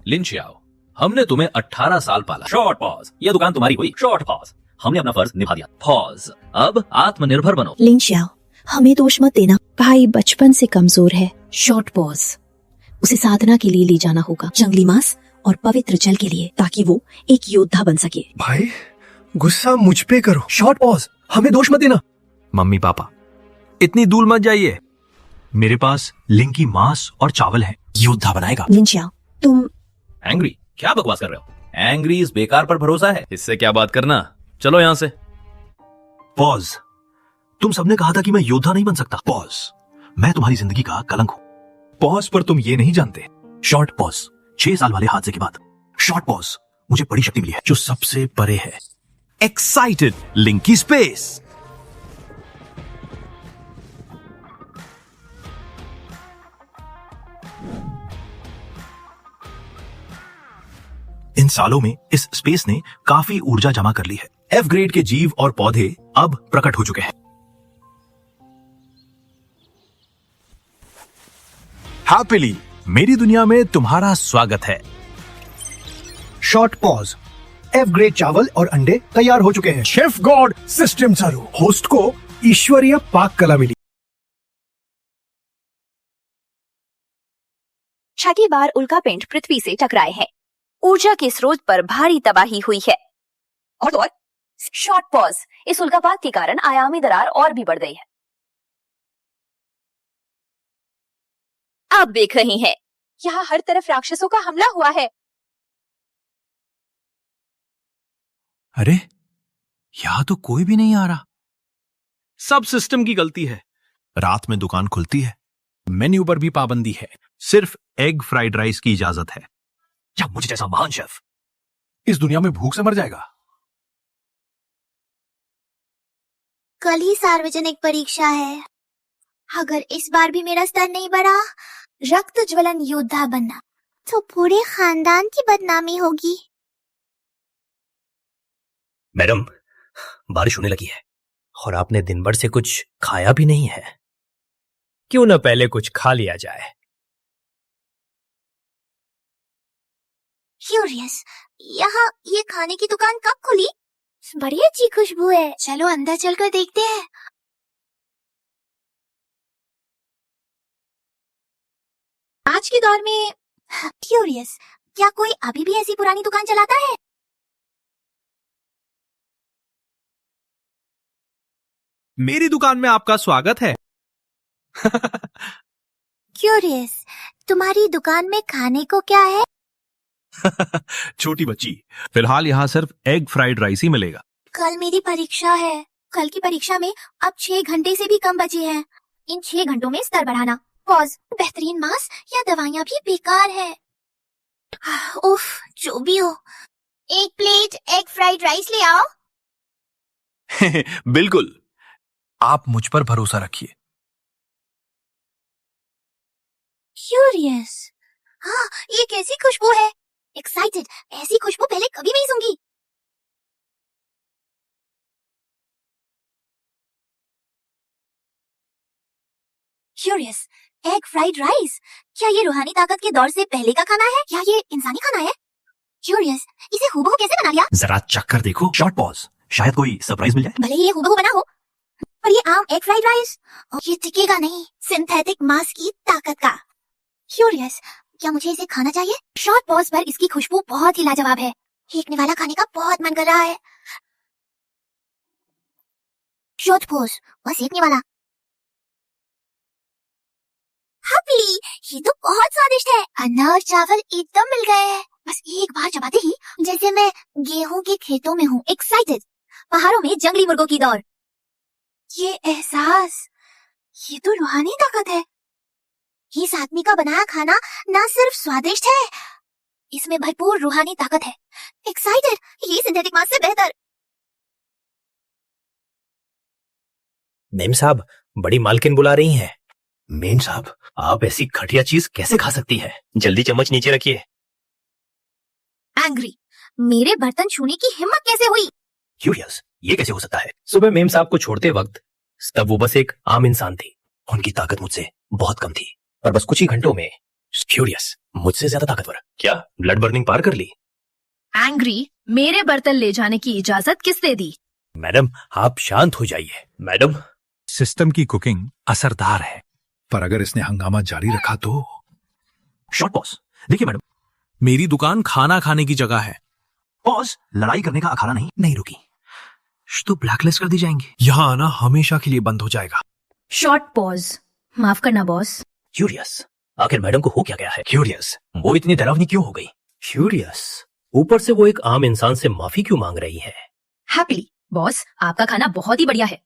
लिन Chiao, हमने तुम्हें 18 साल पाला। Short pause. ये दुकान तुम्हारी हुई। Short pause. हमने अपना फर्ज निभा दिया। पॉज। अब आत्मनिर्भर बनो। लिन चियाओ, हमें दोष मत देना। भाई बचपन से कमजोर है। Short pause. उसे साधना के लिए ले जाना होगा, जंगली मांस और पवित्र जल के लिए, ताकि वो एक योद्धा बन सके। भाई गुस्सा मुझ पे करो। शॉर्ट पॉज, हमें दोष मत देना। मम्मी पापा, इतनी दूर मत जाइए। मेरे पास लिंकी मांस और चावल है, योद्धा बनाएगा। लिन चियाओ, तुम एंग्री, क्या बकवास कर रहे हो? एंग्री इस बेकार पर भरोसा है। इससे क्या बात करना, चलो यहां से। पॉज। तुम सबने कहा था कि मैं योद्धा नहीं बन सकता। पॉज। मैं तुम्हारी जिंदगी का कलंक हूं। पॉज पर तुम ये नहीं जानते। Short pause. 6 साल वाले हादसे के बाद शॉर्ट पॉज मुझे बड़ी शक्ति मिली है जो सबसे परे है। Excited लिंकी space. इन सालों में इस स्पेस ने काफी ऊर्जा जमा कर ली है। एफ ग्रेड के जीव और पौधे अब प्रकट हो चुके हैं। हैप्पीली मेरी दुनिया में तुम्हारा स्वागत है। Short pause. एफ ग्रेड चावल और अंडे तैयार हो चुके हैं। शेफ गॉड सिस्टम चालू। होस्ट को ईश्वरीय पाक कला मिली। छठी बार उल्कापिंड पृथ्वी से टकराए हैं। ऊर्जा के स्रोत पर भारी तबाही हुई है। और तो और शॉर्ट पॉज। इस उल्कापात के कारण आयामी दरार और भी बढ़ गई है। आप देख रहे हैं, यहाँ हर तरफ राक्षसों का हमला हुआ है। अरे यहां तो कोई भी नहीं आ रहा। सब सिस्टम की गलती है। रात में दुकान खुलती है, मेन्यू पर भी पाबंदी है, सिर्फ एग फ्राइड राइस की इजाजत है। या मुझे जैसा महान शेफ इस दुनिया में भूख से मर जाएगा। कल ही सार्वजनिक परीक्षा है। अगर इस बार भी मेरा स्तर नहीं बढ़ा, रक्त ज्वलन योद्धा बनना, तो पूरे खानदान की बदनामी होगी। मैडम, बारिश होने लगी है और आपने दिन भर से कुछ खाया भी नहीं है। क्यों न पहले कुछ खा लिया जाए। क्यूरियस, यहाँ ये खाने की दुकान कब खुली? बड़ी अच्छी खुशबू है। चलो अंदर चलकर देखते हैं। आज के दौर में क्यूरियस, क्या कोई अभी भी ऐसी पुरानी दुकान चलाता है? मेरी दुकान में आपका स्वागत है। क्यूरियस, तुम्हारी दुकान में खाने को क्या है? छोटी बच्ची, फिलहाल यहाँ सिर्फ एग फ्राइड राइस ही मिलेगा। कल मेरी परीक्षा है। कल की परीक्षा में अब 6 घंटे से भी कम बचे हैं। इन 6 घंटों में स्तर बढ़ाना। पॉज। बेहतरीन मांस या दवाइयाँ भी बेकार है। उफ, जो भी हो, एक प्लेट एग फ्राइड राइस ले आओ। बिल्कुल, आप मुझ पर भरोसा रखिए। क्यूरियस, हाँ, ये कैसी खुशबू है? एक्साइटेड, ऐसी खुशबू पहले कभी नहीं सूंघी। क्यूरियस, एग फ्राइड राइस, क्या ये रूहानी ताकत के दौर से पहले का खाना है या ये इंसानी खाना है? क्यूरियस, इसे हूबहू कैसे बना लिया? जरा चख कर देखो। शॉर्ट पॉज, शायद कोई सरप्राइज मिल जाए। भले ही ये हूबहू बना हो, पर ये आम एग फ्राइड राइस, और ये टिकेगा नहीं सिंथेटिक मांस की ताकत का। क्यूरियस, क्या मुझे इसे खाना चाहिए? शॉर्ट पॉज पर इसकी खुशबू बहुत ही लाजवाब है। फेंकने वाला खाने का बहुत मन कर रहा है। शॉर्ट पॉज, बस फेंकने वाला। हैप्पीली, ये तो बहुत स्वादिष्ट है। अन्ना और चावल एकदम मिल गए हैं। बस एक बार चबाते ही जैसे मैं गेहूं के खेतों में हूँ। एक्साइटेड, पहाड़ों में जंगली मुर्गों की दौड़। ये एहसास, ये तो रूहानी ताकत है। इस आदमी का बनाया खाना ना सिर्फ स्वादिष्ट है, इसमें भरपूर रूहानी ताकत है। एक्साइटेड, ये सिंथेटिक मांस से बेहतर। मेम साहब, बड़ी मालकिन बुला रही हैं। मेम साहब, आप ऐसी घटिया चीज कैसे खा सकती हैं? जल्दी चम्मच नीचे रखिए। एंग्री, मेरे बर्तन छूने की हिम्मत कैसे हुई? क्यूरियस, ये कैसे हो सकता है? सुबह मेम साहब को छोड़ते वक्त तब वो बस एक आम इंसान थी। उनकी ताकत मुझसे बहुत कम थी, पर बस कुछ ही घंटों में क्यूरियस, मुझसे ज्यादा ताकतवर। क्या ब्लड बर्निंग पार कर ली? एंग्री, मेरे बर्तन ले जाने की इजाजत किसने दी? मैडम, आप शांत हो जाइए। मैडम, सिस्टम की कुकिंग असरदार है, पर अगर इसने हंगामा जारी रखा तो। Short pause. देखिए मैडम, मेरी दुकान खाना खाने की जगह है। पॉज लड़ाई करने का अखाड़ा नहीं रुकी तो ब्लैकलिस्ट कर दी जाएंगी। यहाँ आना हमेशा के लिए बंद हो जाएगा। Short pause. माफ करना बॉस। क्यूरियस, आखिर मैडम को हो क्या गया है? क्यूरियस, वो इतनी डरावनी क्यों हो गई? क्यूरियस, ऊपर से वो एक आम इंसान से माफी क्यों मांग रही है? हैप्पीली, बॉस आपका खाना बहुत ही बढ़िया है।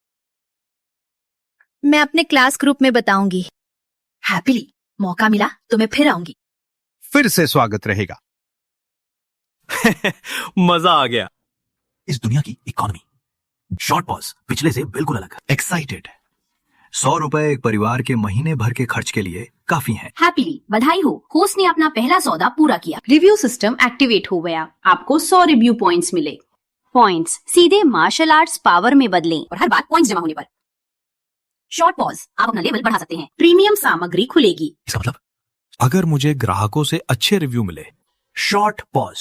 मैं अपने क्लास ग्रुप में बताऊंगी। हैप्पीली, मौका मिला तो मैं फिर आऊंगी। फिर से स्वागत रहेगा। मजा आ गया। इस दुनिया की इकोनॉमी। शॉर्ट पॉज पिछले से बिल्कुल अलग। एक्साइटेड। 100 रुपए एक परिवार के महीने भर के खर्च के लिए काफी हैं। हैप्पीली, बधाई हो, होस्ट ने अपना पहला सौदा पूरा किया। रिव्यू सिस्टम एक्टिवेट हो गया। आपको 100 रिव्यू पॉइंट्स मिले। पॉइंट्स सीधे मार्शल आर्ट्स पावर में बदलें और हर बार पॉइंट्स जमा होने पर शॉर्ट पॉज आप अपना लेवल बढ़ा सकते हैं। प्रीमियम सामग्री खुलेगी। इसका मतलब अगर मुझे ग्राहकों से अच्छे रिव्यू मिले, शॉर्ट पॉज,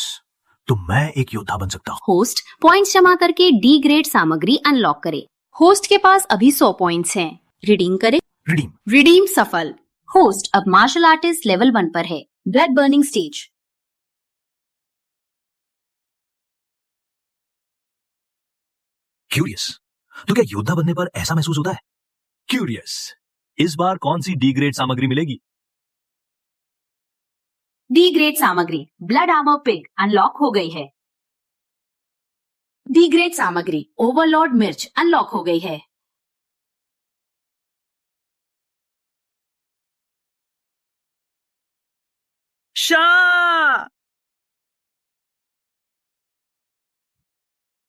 तो मैं एक योद्धा बन सकता हूँ। होस्ट पॉइंट्स जमा करके डी ग्रेड सामग्री अनलॉक करे। होस्ट के पास अभी 100 पॉइंट्स हैं। रिडीम करे। रिडीम सफल। होस्ट अब मार्शल आर्टिस्ट लेवल 1 पर है। Blood burning stage. क्यूरियस, तो क्या योद्धा बनने पर ऐसा महसूस होता है? क्यूरियस, इस बार कौन सी डी ग्रेड सामग्री मिलेगी? डी ग्रेड सामग्री ब्लड आर्मर पिग अनलॉक हो गई है। डी ग्रेड सामग्री ओवरलॉर्ड मिर्च अनलॉक हो गई है।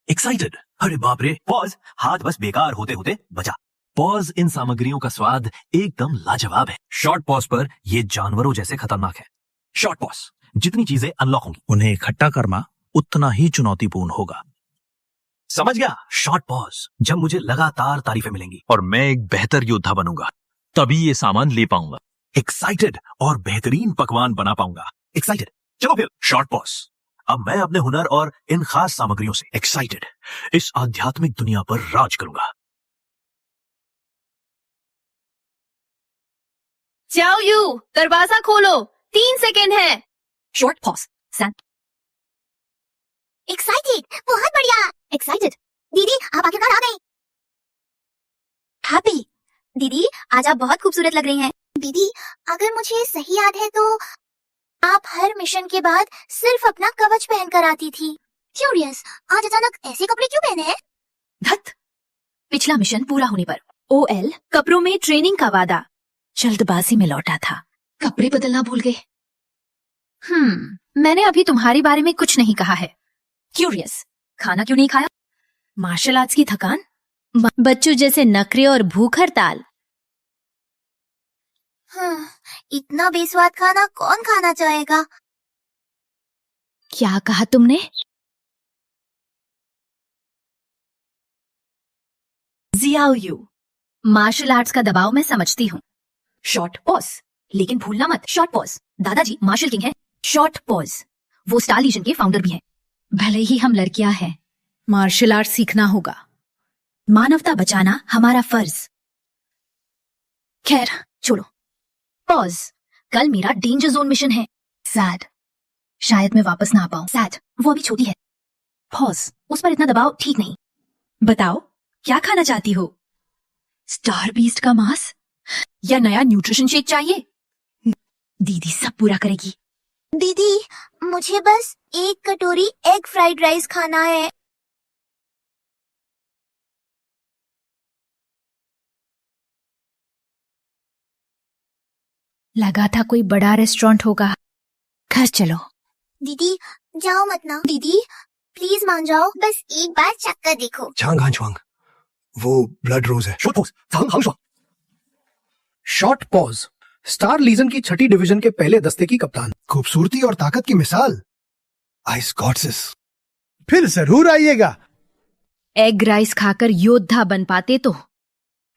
एक्साइटेड। अरे बाप रे। पॉज, हाथ बस बेकार होते होते बचा। पॉज, इन सामग्रियों का स्वाद एकदम लाजवाब है। शॉर्ट पॉज पर ये जानवरों जैसे खतरनाक है। शॉर्ट पॉज, जितनी चीजें अनलॉक होंगी उन्हें इकट्ठा करना उतना ही चुनौतीपूर्ण होगा। समझ गया? शॉर्ट पॉज, जब मुझे लगातार तारीफें मिलेंगी और मैं एक बेहतर योद्धा बनूंगा, तभी ये सामान ले पाऊंगा। एक्साइटेड, और बेहतरीन पकवान बना पाऊंगा। एक्साइटेड। चलो फिर शॉर्ट पॉज। अब मैं अपने हुनर और इन खास सामग्रियों से एक्साइटेड इस आध्यात्मिक दुनिया पर राज करूंगा। जाओ यू, दरवाजा खोलो, 3 सेकेंड है। Short pause. एक्साइटेड, बहुत बढ़िया। एक्साइटेड। दीदी आप आखिरकार आ गई। हैप्पी, दीदी आज आप बहुत खूबसूरत लग रही हैं। दीदी अगर मुझे सही याद है तो आप हर मिशन के बाद सिर्फ अपना कवच पहनकर आती थी। क्यूरियस, आज अचानक ऐसे कपड़े क्यों पहने हैं? धत, पिछला मिशन पूरा होने पर OL कपड़ों में ट्रेनिंग का वादा जल्दबाजी में लौटा था। कपड़े बदलना भूल गए। मैंने अभी तुम्हारे बारे में कुछ नहीं कहा है। क्यूरियस, खाना क्यों नहीं खाया? मार्शल आर्ट्स की थकान, बच्चों जैसे नखरे और भूख हड़ताल। इतना बेस्वाद खाना कौन खाना चाहेगा? क्या कहा तुमने? जियाओ यू, मार्शल आर्ट्स का दबाव मैं समझती हूँ। शॉर्ट पॉज, लेकिन भूलना मत शॉर्ट पॉज दादाजी मार्शल किंग है। शॉर्ट पॉज, वो स्टार लीजन के फाउंडर भी हैं। भले ही हम लड़कियां हैं, मार्शल आर्ट सीखना होगा। मानवता बचाना हमारा फर्ज। खैर छोड़ो। पॉज, कल मेरा डेंजर जोन मिशन है। सैड, शायद मैं वापस ना आ पाऊं। सैड, वो अभी छोटी है। पॉज, उस पर इतना दबाव ठीक नहीं। बताओ क्या खाना चाहती हो? स्टार बीस्ट का मांस या नया न्यूट्रिशन शेक चाहिए? दीदी सब पूरा करेगी। दीदी मुझे बस एक कटोरी एग फ्राइड राइस खाना है। लगा था कोई बड़ा रेस्टोरेंट होगा। घर चलो। दीदी जाओ मत ना। दीदी प्लीज मान जाओ, बस एक बार चख कर देखो। झांग हांगशुआंग, वो ब्लड रोज है। Short pause, Zhang Hangshuang. Short pause, star legion की 6ठी डिवीजन के पहले दस्ते की कप्तान, खूबसूरती और ताकत की मिसाल। आइस गॉड्सेस, फिर जरूर आइएगा। एग राइस खाकर योद्धा बन पाते तो।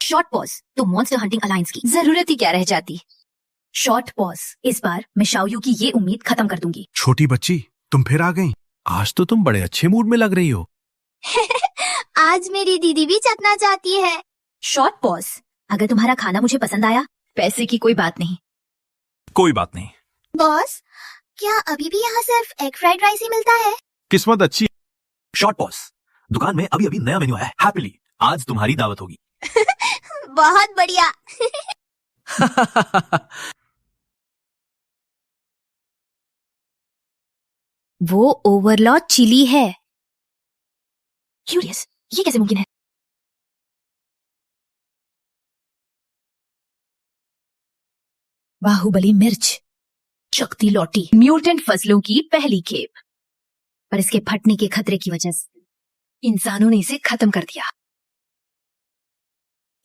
शॉर्ट पॉज, तो मॉन्स्टर हंटिंग अलायंस की जरूरत ही क्या रह जाती। Short pause. इस बार मैं शाओयू की ये उम्मीद खत्म कर दूंगी। छोटी बच्ची, तुम फिर आ गई। आज तो तुम बड़े अच्छे मूड में लग रही हो। आज मेरी दीदी भी चखना चाहती है। Short pause. अगर तुम्हारा खाना मुझे पसंद आया, पैसे की कोई बात नहीं। कोई बात नहीं। बॉस, क्या अभी भी यहाँ सिर्फ एग फ्राइड राइस ही मिलता है? किस्मत अच्छी। Short pause. दुकान में अभी अभी नया मेन्यू आया है, हैप्पीली। आज तुम्हारी दावत होगी। बहुत बढ़िया। वो ओवरलॉर्ड चिली है। क्यूरियस, ये कैसे मुमकिन है? बाहुबली मिर्च, शक्ति लौटी, म्यूटेंट फसलों की पहली खेप। पर इसके फटने के खतरे की वजह से इंसानों ने इसे खत्म कर दिया।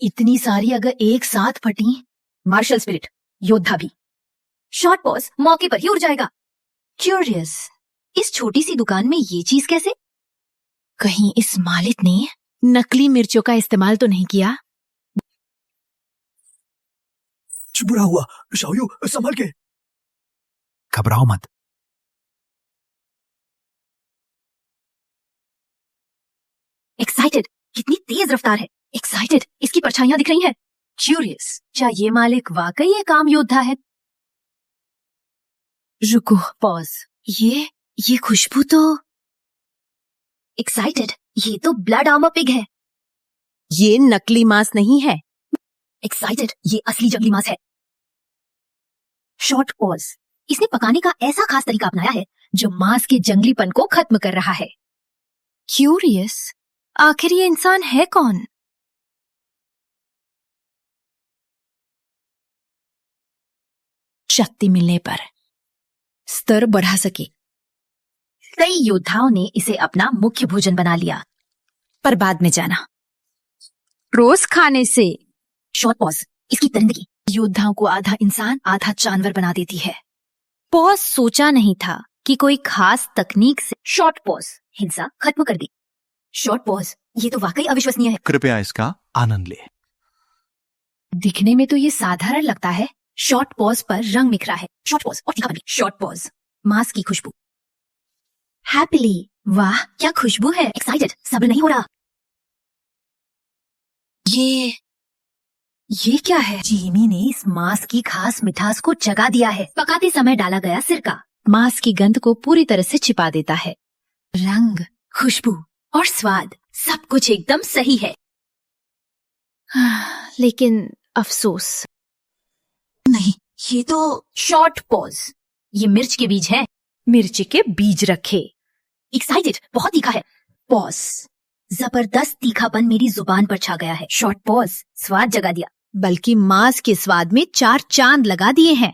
इतनी सारी अगर एक साथ फटी, मार्शल स्पिरिट, योद्धा भी। शॉर्ट पॉज मौके पर ही उड़ जाएगा। क्यूरियस, इस छोटी सी दुकान में ये चीज कैसे? कहीं इस मालिक ने नकली मिर्चों का इस्तेमाल तो नहीं किया? बुरा हुआ। शाओयू, संभल के। घबराओ मत। एक्साइटेड, कितनी तेज रफ्तार है। एक्साइटेड, इसकी परछाइयां दिख रही हैं। क्यूरियस, क्या ये मालिक वाकई एक आम योद्धा है? रुको, पॉज। ये खुशबू तो। एक्साइटेड, ये तो ब्लड आर्मर पिग है। ये नकली मांस नहीं है। एक्साइटेड, ये असली जंगली मांस है। Short pause. इसने पकाने का ऐसा खास तरीका अपनाया है जो मांस के जंगलीपन को खत्म कर रहा है। क्यूरियस, आखिर ये इंसान है कौन? शक्ति मिलने पर स्तर बढ़ा सके। कई योद्धाओं ने इसे अपना मुख्य भोजन बना लिया, पर बाद में जाना। रोज खाने से। Short pause. इसकी दरिंदगी योद्धाओं को आधा इंसान आधा जानवर बना देती है। पॉज सोचा नहीं था कि कोई खास तकनीक से शॉर्ट पॉज हिंसा खत्म कर दी। शॉर्ट पॉज, ये तो वाकई अविश्वसनीय है। कृपया इसका आनंद ले। दिखने में तो ये साधारण लगता है। शॉर्ट पॉज पर रंग निखरा है। शॉर्ट पॉज और तीखापन भी। शॉर्ट पॉज, मांस की खुशबू। हैप्पीली, वाह क्या खुशबू है। एक्साइटेड, सब्र नहीं हो रहा। ये क्या है? चीनी ने इस मांस की खास मिठास को जगा दिया है। पकाते समय डाला गया सिरका मांस की गंध को पूरी तरह से छिपा देता है। रंग, खुशबू और स्वाद सब कुछ एकदम सही है। लेकिन अफसोस नहीं, ये तो शॉर्ट पॉज। ये मिर्च के बीज है। मिर्च के बीज रखे। एक्साइटेड, बहुत तीखा है। पॉज, जबरदस्त तीखापन मेरी जुबान पर छा गया है। शॉर्ट पॉज, स्वाद जगा दिया, बल्कि मांस के स्वाद में 4 चांद लगा दिए हैं।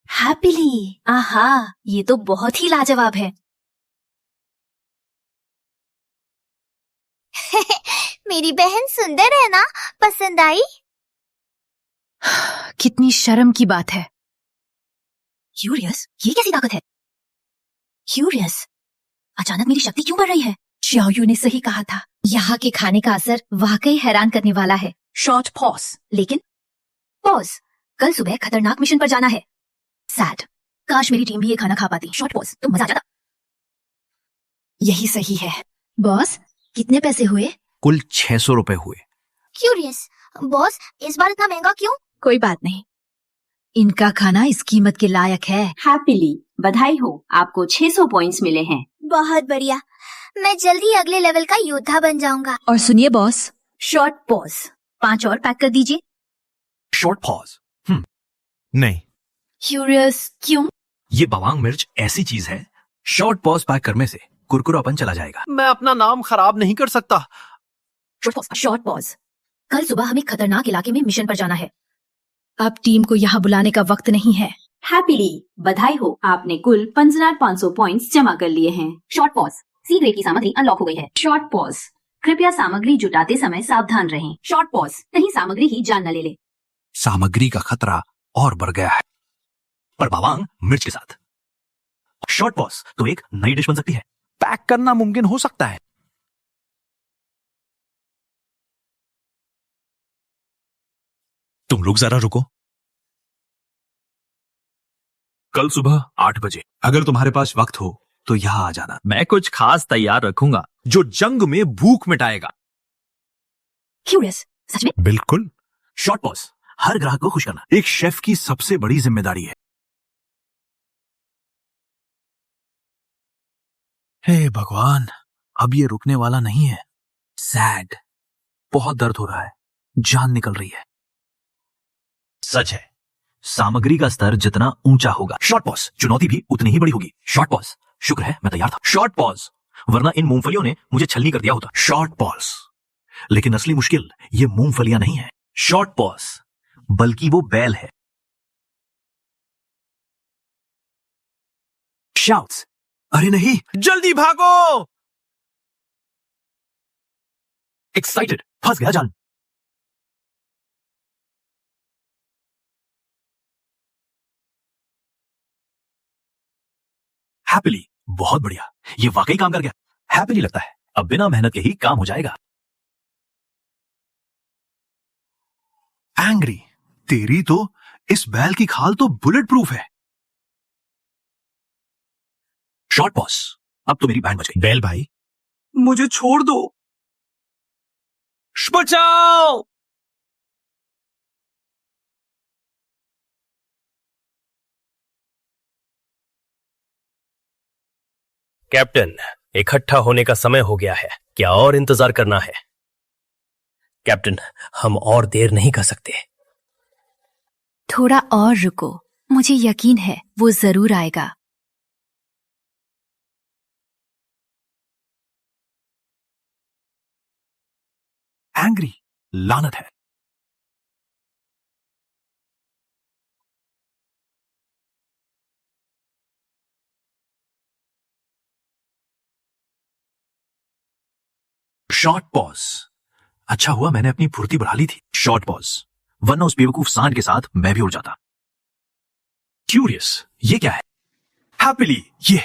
हैप्पीली, आहा, ये तो बहुत ही लाजवाब है। मेरी बहन सुंदर है ना? पसंद आई? कितनी शर्म की बात है। क्यूरियस, ये कैसी ताकत है? क्यूरियस, अचानक मेरी शक्ति क्यों बढ़ रही है? शाओयू ने सही कहा था, यहाँ के खाने का असर वाकई हैरान करने वाला है। Short pause. लेकिन पॉज, कल सुबह खतरनाक मिशन पर जाना है। सैड, काश मेरी टीम भी ये खाना खा पाती। शॉर्ट पॉज, तो मजा आ जाता। यही सही है। बॉस, कितने पैसे हुए? कुल 600 रुपए हुए। क्यूरियस, बॉस इस बार इतना महंगा क्यों? कोई बात नहीं, इनका खाना इस कीमत के लायक है। हैप्पीली, बधाई हो, आपको 600 पॉइंट्स मिले हैं। बहुत बढ़िया, मैं जल्दी अगले लेवल का योद्धा बन जाऊंगा। और सुनिए बॉस, शॉर्ट पॉज 5 और पैक कर दीजिए। Short pause. नहीं, क्यूरियस, क्यों? ये बवांग मिर्च ऐसी चीज है, शॉर्ट पॉज पैक करने से कुरकुरापन चला जाएगा। मैं अपना नाम खराब नहीं कर सकता। शॉर्ट पॉज, कल सुबह हमें खतरनाक इलाके में मिशन पर जाना है। अब टीम को यहाँ बुलाने का वक्त नहीं है। हैप्पीली, बधाई हो, आपने कुल 15,500 पॉइंट्स जमा कर लिए हैं। शॉर्ट पॉज, सी ग्रेड की सामग्री अनलॉक हो गई है। शॉर्ट पॉज, कृपया सामग्री जुटाते समय सावधान रहें। शॉर्ट पॉज, कहीं सामग्री ही जान न ले ले। सामग्री का खतरा और बढ़ गया है। पर बवांग मिर्च के साथ शॉर्ट पॉज तो एक नई डिश बन सकती है। पैक करना मुमकिन हो सकता है। तुम लोग जरा रुको। कल सुबह 8 बजे अगर तुम्हारे पास वक्त हो तो यहां आ जाना। मैं कुछ खास तैयार रखूंगा जो जंग में भूख मिटाएगा। क्यूरियस, सच में? बिल्कुल। शॉर्ट पॉज, हर ग्राहक को खुश करना एक शेफ की सबसे बड़ी जिम्मेदारी है। हे भगवान, अब ये रुकने वाला नहीं है। सैड, बहुत दर्द हो रहा है, जान निकल रही है। सच है, सामग्री का स्तर जितना ऊंचा होगा, शॉर्ट पॉज चुनौती भी उतनी ही बड़ी होगी। शॉर्ट पॉज, शुक्र है मैं तैयार था। शॉर्ट पॉज, वरना इन मूंगफलियों ने मुझे छलनी कर दिया होता। शॉर्ट पॉज, लेकिन असली मुश्किल ये मूंगफलियां नहीं है, शॉर्ट पॉज, बल्कि वो बैल है। शाउट्स, अरे नहीं, जल्दी भागो। एक्साइटेड, फंस गया जाल। हैप्पीली, बहुत बढ़िया, ये वाकई काम कर गया। हैप्पीली लगता है अब बिना मेहनत के ही काम हो जाएगा। एंग्री, तेरी तो इस बैल की खाल तो बुलेट प्रूफ है। शॉर्ट पॉज, अब तो मेरी बैंड बज गई। बैल भाई, मुझे छोड़ दो। बचाओ। कैप्टन, इकट्ठा होने का समय हो गया है, क्या और इंतजार करना है? कैप्टन, हम और देर नहीं कर सकते। थोड़ा और रुको, मुझे यकीन है वो जरूर आएगा। एंग्री, लानत है। शॉर्ट पॉज, अच्छा हुआ मैंने अपनी फुर्ती बढ़ा ली थी। शॉर्ट पॉज, वरना उस बेवकूफ सांड के साथ मैं भी उड़ जाता। क्यूरियस, ये क्या है? हैप्पीली, ये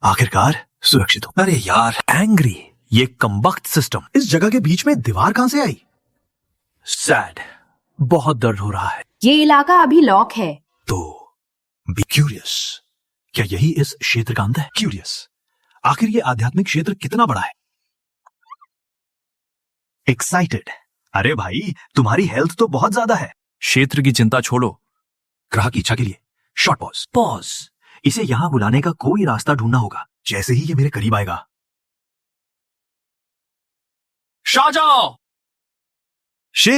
आखिरकार सुरक्षित हूं। अरे यार, एंग्री, ये कमबख्त सिस्टम, इस जगह के बीच में दीवार कहां से आई? सैड, बहुत दर्द हो रहा है। ये इलाका अभी लॉक है। तो बी क्यूरियस, क्या यही इस क्षेत्र का अंत है? क्यूरियस, आखिर ये आध्यात्मिक क्षेत्र कितना बड़ा है? एक्साइटेड, अरे भाई तुम्हारी हेल्थ तो बहुत ज्यादा है। क्षेत्र की चिंता छोड़ो, ग्राहक की इच्छा के लिए। शॉर्ट पॉज, पॉज, इसे यहां बुलाने का कोई रास्ता ढूंढना होगा। जैसे ही ये मेरे करीब आएगा, शाहजहां, शे,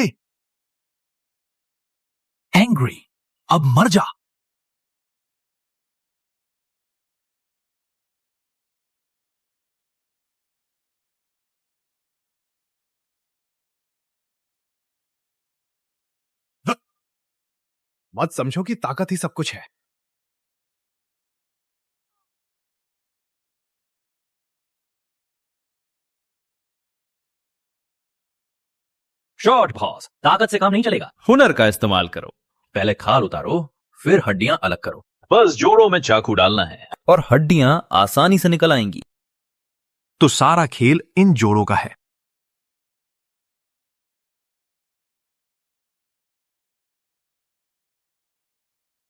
एंग्री, अब मर जा। मत समझो कि ताकत ही सब कुछ है। शॉर्ट पॉज, ताकत से काम नहीं चलेगा, हुनर का इस्तेमाल करो। पहले खाल उतारो, फिर हड्डियां अलग करो। बस जोड़ों में चाकू डालना है और हड्डियां आसानी से निकल आएंगी। तो सारा खेल इन जोड़ों का है।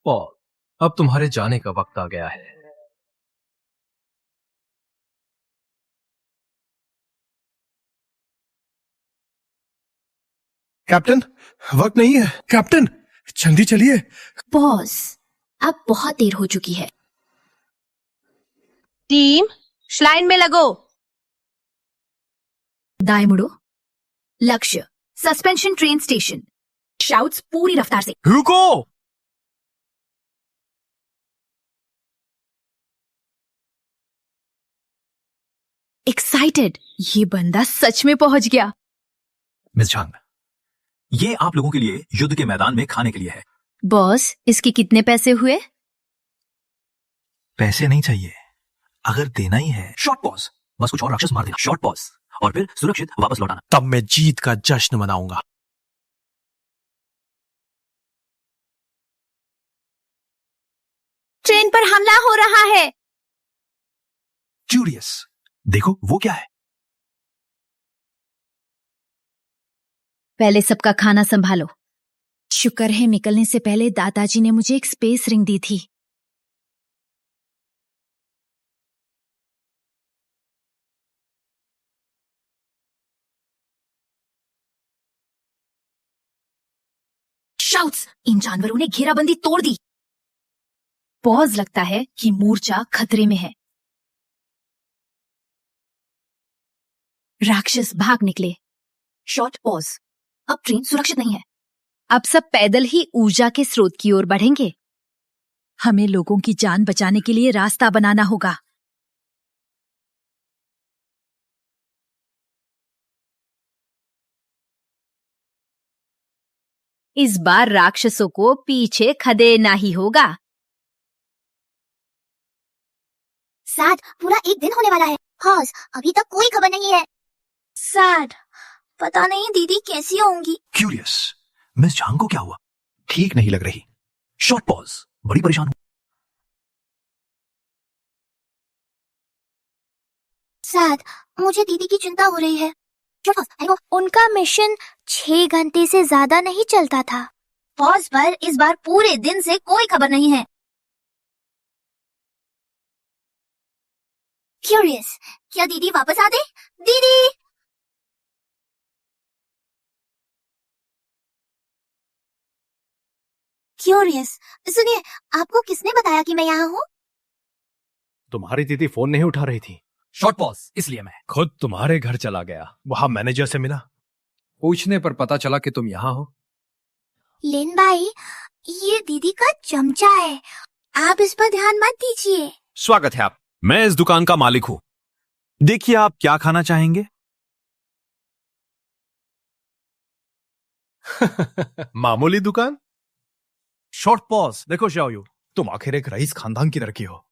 पॉल, अब तुम्हारे जाने का वक्त आ गया है। कैप्टन, वक्त नहीं है। कैप्टन, जल्दी चलिए। पॉज, अब बहुत देर हो चुकी है। टीम, लाइन में लगो। दाएं मुड़ो। लक्ष्य, सस्पेंशन ट्रेन स्टेशन। शाउट्स पूरी रफ्तार से। रुको। एक्साइटेड, ये बंदा सच में पहुंच गया। मिस झांग, ये आप लोगों के लिए युद्ध के मैदान में खाने के लिए है। बॉस, इसके कितने पैसे हुए? पैसे नहीं चाहिए, अगर देना ही है। शॉर्ट पॉज, बस कुछ और राक्षस मार देना। शॉर्ट पॉज, और फिर सुरक्षित वापस लौटाना। तब मैं जीत का जश्न मनाऊंगा। ट्रेन पर हमला हो रहा है। क्यूरियस, देखो वो क्या है? पहले सबका खाना संभालो। शुक्र है निकलने से पहले दादाजी ने मुझे एक स्पेस रिंग दी थी। शाउट्स, इन जानवरों ने घेराबंदी तोड़ दी। पॉज लगता है कि मूर्छा खतरे में है। राक्षस भाग निकले। शॉर्ट पॉज, अब ट्रेन सुरक्षित नहीं है। अब सब पैदल ही ऊर्जा के स्रोत की ओर बढ़ेंगे। हमें लोगों की जान बचाने के लिए रास्ता बनाना होगा। इस बार राक्षसों को पीछे खदेड़ना ही होगा। सैड, पूरा एक दिन होने वाला है। पॉज, अभी तक कोई खबर नहीं है। सैड, पता नहीं दीदी कैसी होंगी। क्यूरियस, मिस झांग को क्या हुआ? ठीक नहीं लग रही। शॉर्ट पॉज, बड़ी परेशान हूं। सैड, मुझे दीदी की चिंता हो रही है। उनका मिशन 6 घंटे से ज्यादा नहीं चलता था। पॉज पर इस बार पूरे दिन से कोई खबर नहीं है। क्यूरियस, क्या दीदी वापस आ गई? दीदी! क्यूरियस, सुनिए, आपको किसने बताया कि मैं यहाँ हूँ? तुम्हारी दीदी फोन नहीं उठा रही थी। शॉर्ट पॉज, इसलिए मैं खुद तुम्हारे घर चला गया, वहां मैनेजर से मिला। पूछने पर पता चला कि तुम यहाँ हो। लिन भाई, ये दीदी का चमचा है, आप इस पर ध्यान मत दीजिए। स्वागत है आप। मैं इस दुकान का मालिक हूं। देखिए, आप क्या खाना चाहेंगे? मामूली दुकान। शॉर्ट पॉज, देखो शाओयू, तुम आखिर एक रईस खानदान की लड़की हो।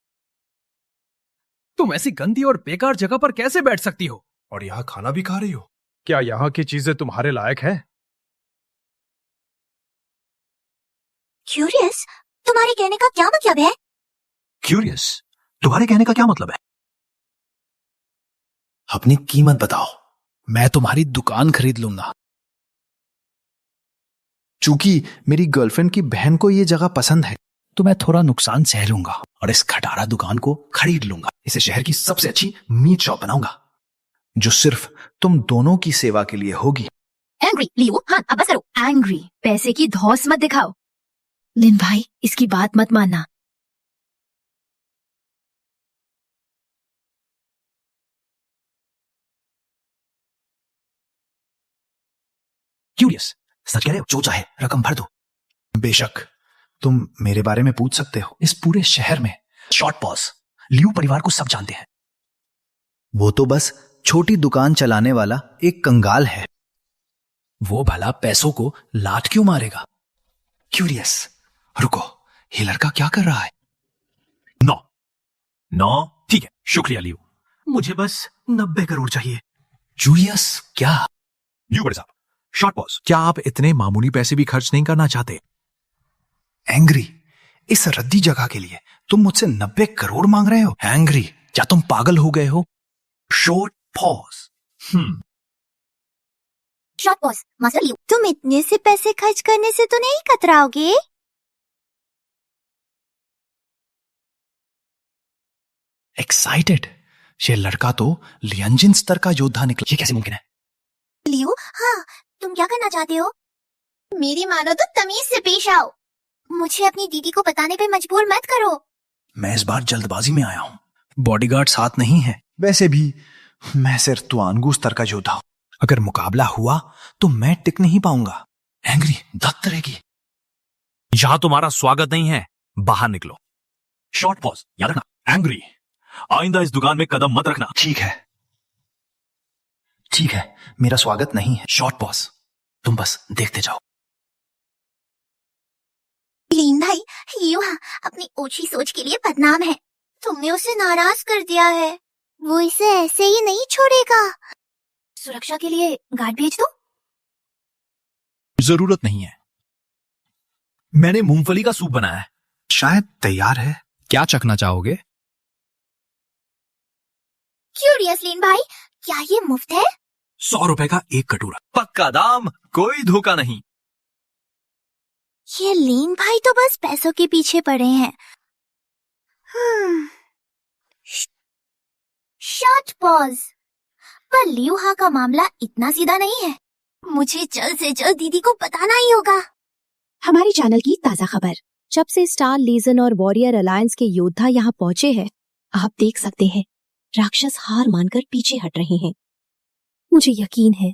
तुम ऐसी गंदी और बेकार जगह पर कैसे बैठ सकती हो और यहाँ खाना भी खा रही हो? क्या यहाँ की चीजें तुम्हारे लायक है? क्यूरियस, तुम्हारे कहने का क्या मतलब है? क्यूरियस, तुम्हारे कहने का क्या मतलब है? अपनी कीमत बताओ। मैं तुम्हारी दुकान खरीद लूंगा। चूंकि मेरी गर्लफ्रेंड की बहन को ये जगह पसंद है, तो मैं थोड़ा नुकसान सह लूंगा और इस खटारा दुकान को खरीद लूंगा। इसे शहर की सबसे अच्छी मीट शॉप बनाऊंगा, जो सिर्फ तुम दोनों की सेवा के लिए होगी। एंग्री, लियो, हाँ अब बस करो। एंग्री, पैसे की धौस मत दिखाओ। लिन भाई, इसकी बात मत मानना। क्यूरियस, सच कह रहे हो? जो चाहे रकम भर दो। बेशक, तुम मेरे बारे में पूछ सकते हो। इस पूरे शहर में शॉर्ट पॉज, लियू परिवार को सब जानते हैं। वो तो बस छोटी दुकान चलाने वाला एक कंगाल है। वो भला पैसों को लात क्यों मारेगा? क्यूरियस, रुको, ये लड़का क्या कर रहा है? 9 ठीक है, शुक्रिया लियो। मुझे बस 90 करोड़ चाहिए। क्यूरियस, क्या? लियो बड़े साहब, शॉर्ट पॉज, क्या आप इतने मामूली पैसे भी खर्च नहीं करना चाहते? एंग्री, इस रद्दी जगह के लिए तुम मुझसे 90 करोड़ मांग रहे हो? एंग्री, क्या तुम पागल हो गए हो? Short pause, short pause, master Leo, तुम इतने से पैसे खर्च करने से तो नहीं कतराओगे? एक्साइटेड? ये लड़का तो लियंजिन स्तर का योद्धा निकला। ये कैसे मुमकिन है? लियो, हाँ, तुम क्या करना चाहते हो? मेरी मानो तो तमीज से पेश आओ। मुझे अपनी दीदी को बताने पे मजबूर मत करो। मैं इस बार जल्दबाजी में आया हूं। बॉडीगार्ड साथ नहीं है। वैसे भी मैं सिर्फ तुआनगू स्तर का योद्धा हूं। अगर मुकाबला हुआ तो मैं टिक नहीं पाऊंगा। एंग्री, दत्त रहेगी। यहां तुम्हारा स्वागत नहीं है, बाहर निकलो। शॉर्ट पॉज, याद रखना। एंग्री, आइंदा इस दुकान में कदम मत रखना। ठीक है, ठीक है, मेरा स्वागत नहीं है। शॉर्ट पॉज, तुम बस देखते जाओ। लीन भाई, युहा अपनी ओछी सोच के लिए बदनाम है। तुमने उसे नाराज कर दिया है। वो इसे ऐसे ही नहीं छोड़ेगा। सुरक्षा के लिए गार्ड भेज दो। जरूरत नहीं है। मैंने मूंगफली का सूप बनाया है, शायद तैयार है। क्या चखना चाहोगे? क्यूरियस लीन भाई, क्या ये मुफ्त है? 100 रुपए का एक कटोरा। पक्का दाम, कोई धोखा नहीं। ये लीन भाई तो बस पैसों के पीछे पड़े हैं। शॉर्ट पॉज, पर लियूहा का मामला इतना सीधा नहीं है। मुझे जल्द से जल्द दीदी को बताना ही होगा। हमारे चैनल की ताजा खबर। जब से स्टार लीजन और वॉरियर अलायंस के योद्धा यहाँ पहुंचे हैं, आप देख सकते हैं राक्षस हार मानकर पीछे हट रहे हैं। मुझे यकीन है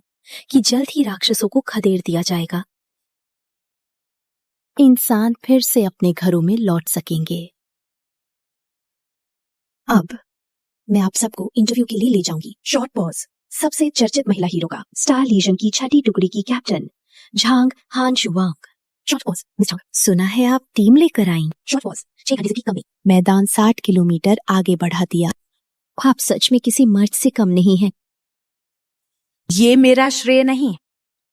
कि जल्द ही राक्षसों को खदेड़ दिया जाएगा। इंसान फिर से अपने घरों में लौट सकेंगे। अब मैं आप सबको इंटरव्यू के लिए ले जाऊंगी। शॉर्ट पॉज, सबसे चर्चित महिला हीरो का, स्टार लीजन की छठी टुकड़ी की कैप्टन झांग हान शुवांग। शॉर्ट पॉज, मिस झांग, सुना है आप टीम लेकर आई। शॉर्ट पॉज, 6 घंटे की कमी, मैदान 60 किलोमीटर आगे बढ़ा दिया। आप सच में किसी मर्द से कम नहीं है। ये मेरा श्रेय नहीं।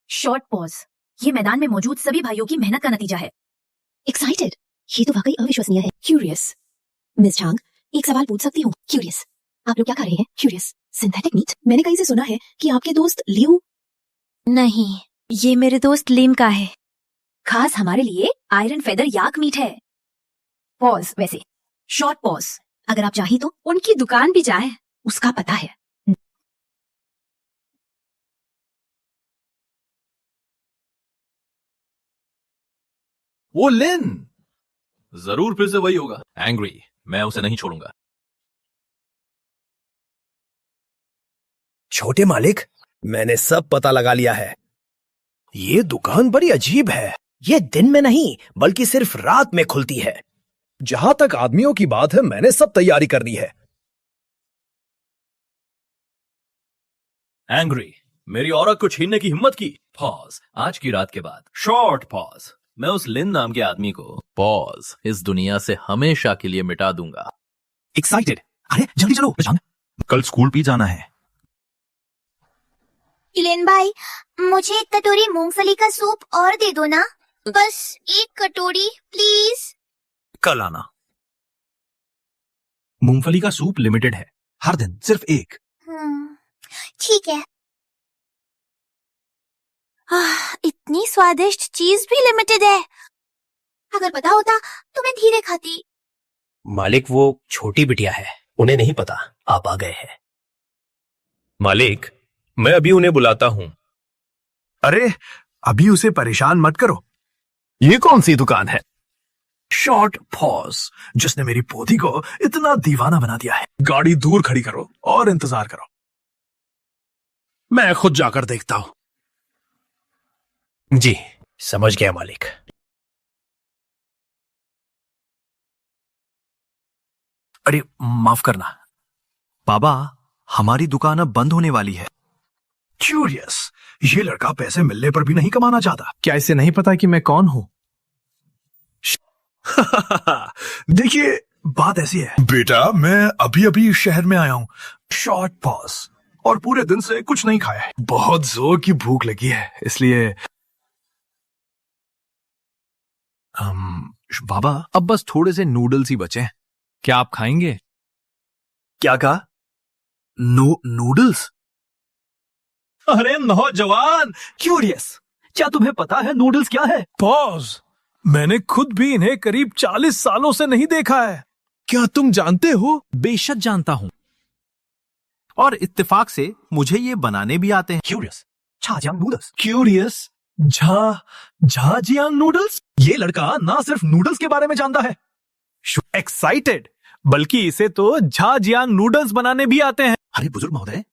शॉर्ट पॉज, ये मैदान में मौजूद सभी भाइयों की मेहनत का नतीजा है। एक्साइटेड, ये तो वाकई अविश्वसनीय है। क्यूरियस, मिस झांग एक सवाल पूछ सकती हूँ? क्यूरियस, आप लोग क्या कर रहे हैं? Curious, synthetic meat? मैंने कहीं से सुना है कि आपके दोस्त लियू। नहीं, ये मेरे दोस्त लिम का है। खास हमारे लिए आयरन फेदर याक मीट है। पॉज, वैसे शॉर्ट पॉज, अगर आप चाहें तो उनकी दुकान भी जाएं, उसका पता है। वो लिन जरूर फिर से वही होगा, एंग्री। मैं उसे नहीं छोड़ूंगा। छोटे मालिक, मैंने सब पता लगा लिया है। ये दुकान बड़ी अजीब है। ये दिन में नहीं बल्कि सिर्फ रात में खुलती है। जहां तक आदमियों की बात है, मैंने सब तैयारी करनी है। एंग्री, मेरी औरत को छीनने की हिम्मत की। पॉज, आज की रात के बाद। शॉर्ट पॉज, मैं उस लिन नाम के आदमी को पॉज इस दुनिया से हमेशा के लिए मिटा दूंगा। एक्साइटेड? अरे जल्दी चलो, जान कल स्कूल भी जाना है। इलेन भाई, मुझे एक कटोरी मूंगफली का सूप और दे दो ना, बस एक कटोरी प्लीज। कल आना। मूंगफली का सूप लिमिटेड है, हर दिन सिर्फ एक। ठीक है। इतनी स्वादिष्ट चीज भी लिमिटेड है। अगर पता होता तो मैं धीरे खाती। मालिक, वो छोटी बिटिया है, उन्हें नहीं पता आप आ गए हैं। मालिक, मैं अभी उन्हें बुलाता हूं। अरे अभी उसे परेशान मत करो। ये कौन सी दुकान है? शॉर्ट पॉज, जिसने मेरी पोती को इतना दीवाना बना दिया है। गाड़ी दूर खड़ी करो और इंतजार करो। मैं खुद जाकर देखता हूं। जी, समझ गया मालिक। अरे माफ करना बाबा, हमारी दुकान अब बंद होने वाली है। क्यूरियस, ये लड़का पैसे मिलने पर भी नहीं कमाना चाहता। क्या इसे नहीं पता कि मैं कौन हूं? देखिए, बात ऐसी है बेटा, मैं अभी अभी शहर में आया हूं। शॉर्ट पॉज, और पूरे दिन से कुछ नहीं खाया है। बहुत जोर की भूख लगी है, इसलिए बाबा, अब बस थोड़े से नूडल्स ही बचे हैं। क्या आप खाएंगे? क्या कहा? नूडल्स? अरे नौजवान, क्यूरियस, क्या तुम्हें पता है नूडल्स क्या है? पॉज, मैंने खुद भी इन्हें करीब 40 सालों से नहीं देखा है। क्या तुम जानते हो? बेशक जानता हूं, और इत्तेफाक से मुझे ये बनाने भी आते हैं। Curious, Zhajiang noodles. Curious, Zhajiang noodles? ये लड़का ना सिर्फ नूडल्स के बारे में जानता है। एक्साइटेड, बल्कि इसे तो झाजियांग नूडल्स बनाने भी आते हैं। अरे बुजुर्ग महोदय,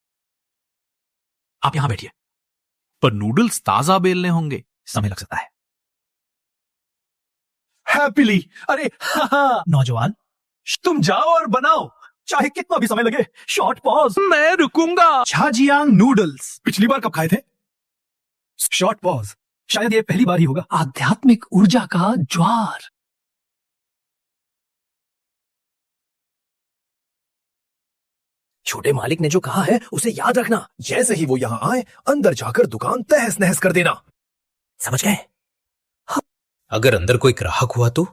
आप यहां बैठिए। पर नूडल्स ताजा बेलने होंगे, समय लग सकता है। हैप्पीली, अरे नौजवान, तुम जाओ और बनाओ, चाहे कितना भी समय लगे। शॉर्ट पॉज, मैं रुकूंगा। झाजियांग नूडल्स पिछली बार कब खाए थे? शॉर्ट पॉज, शायद ये पहली बार ही होगा। आध्यात्मिक ऊर्जा का ज्वार। छोटे मालिक ने जो कहा है उसे याद रखना। जैसे ही वो यहां आए, अंदर जाकर दुकान तहस नहस कर देना। समझ गए? अगर अंदर कोई ग्राहक हुआ तो?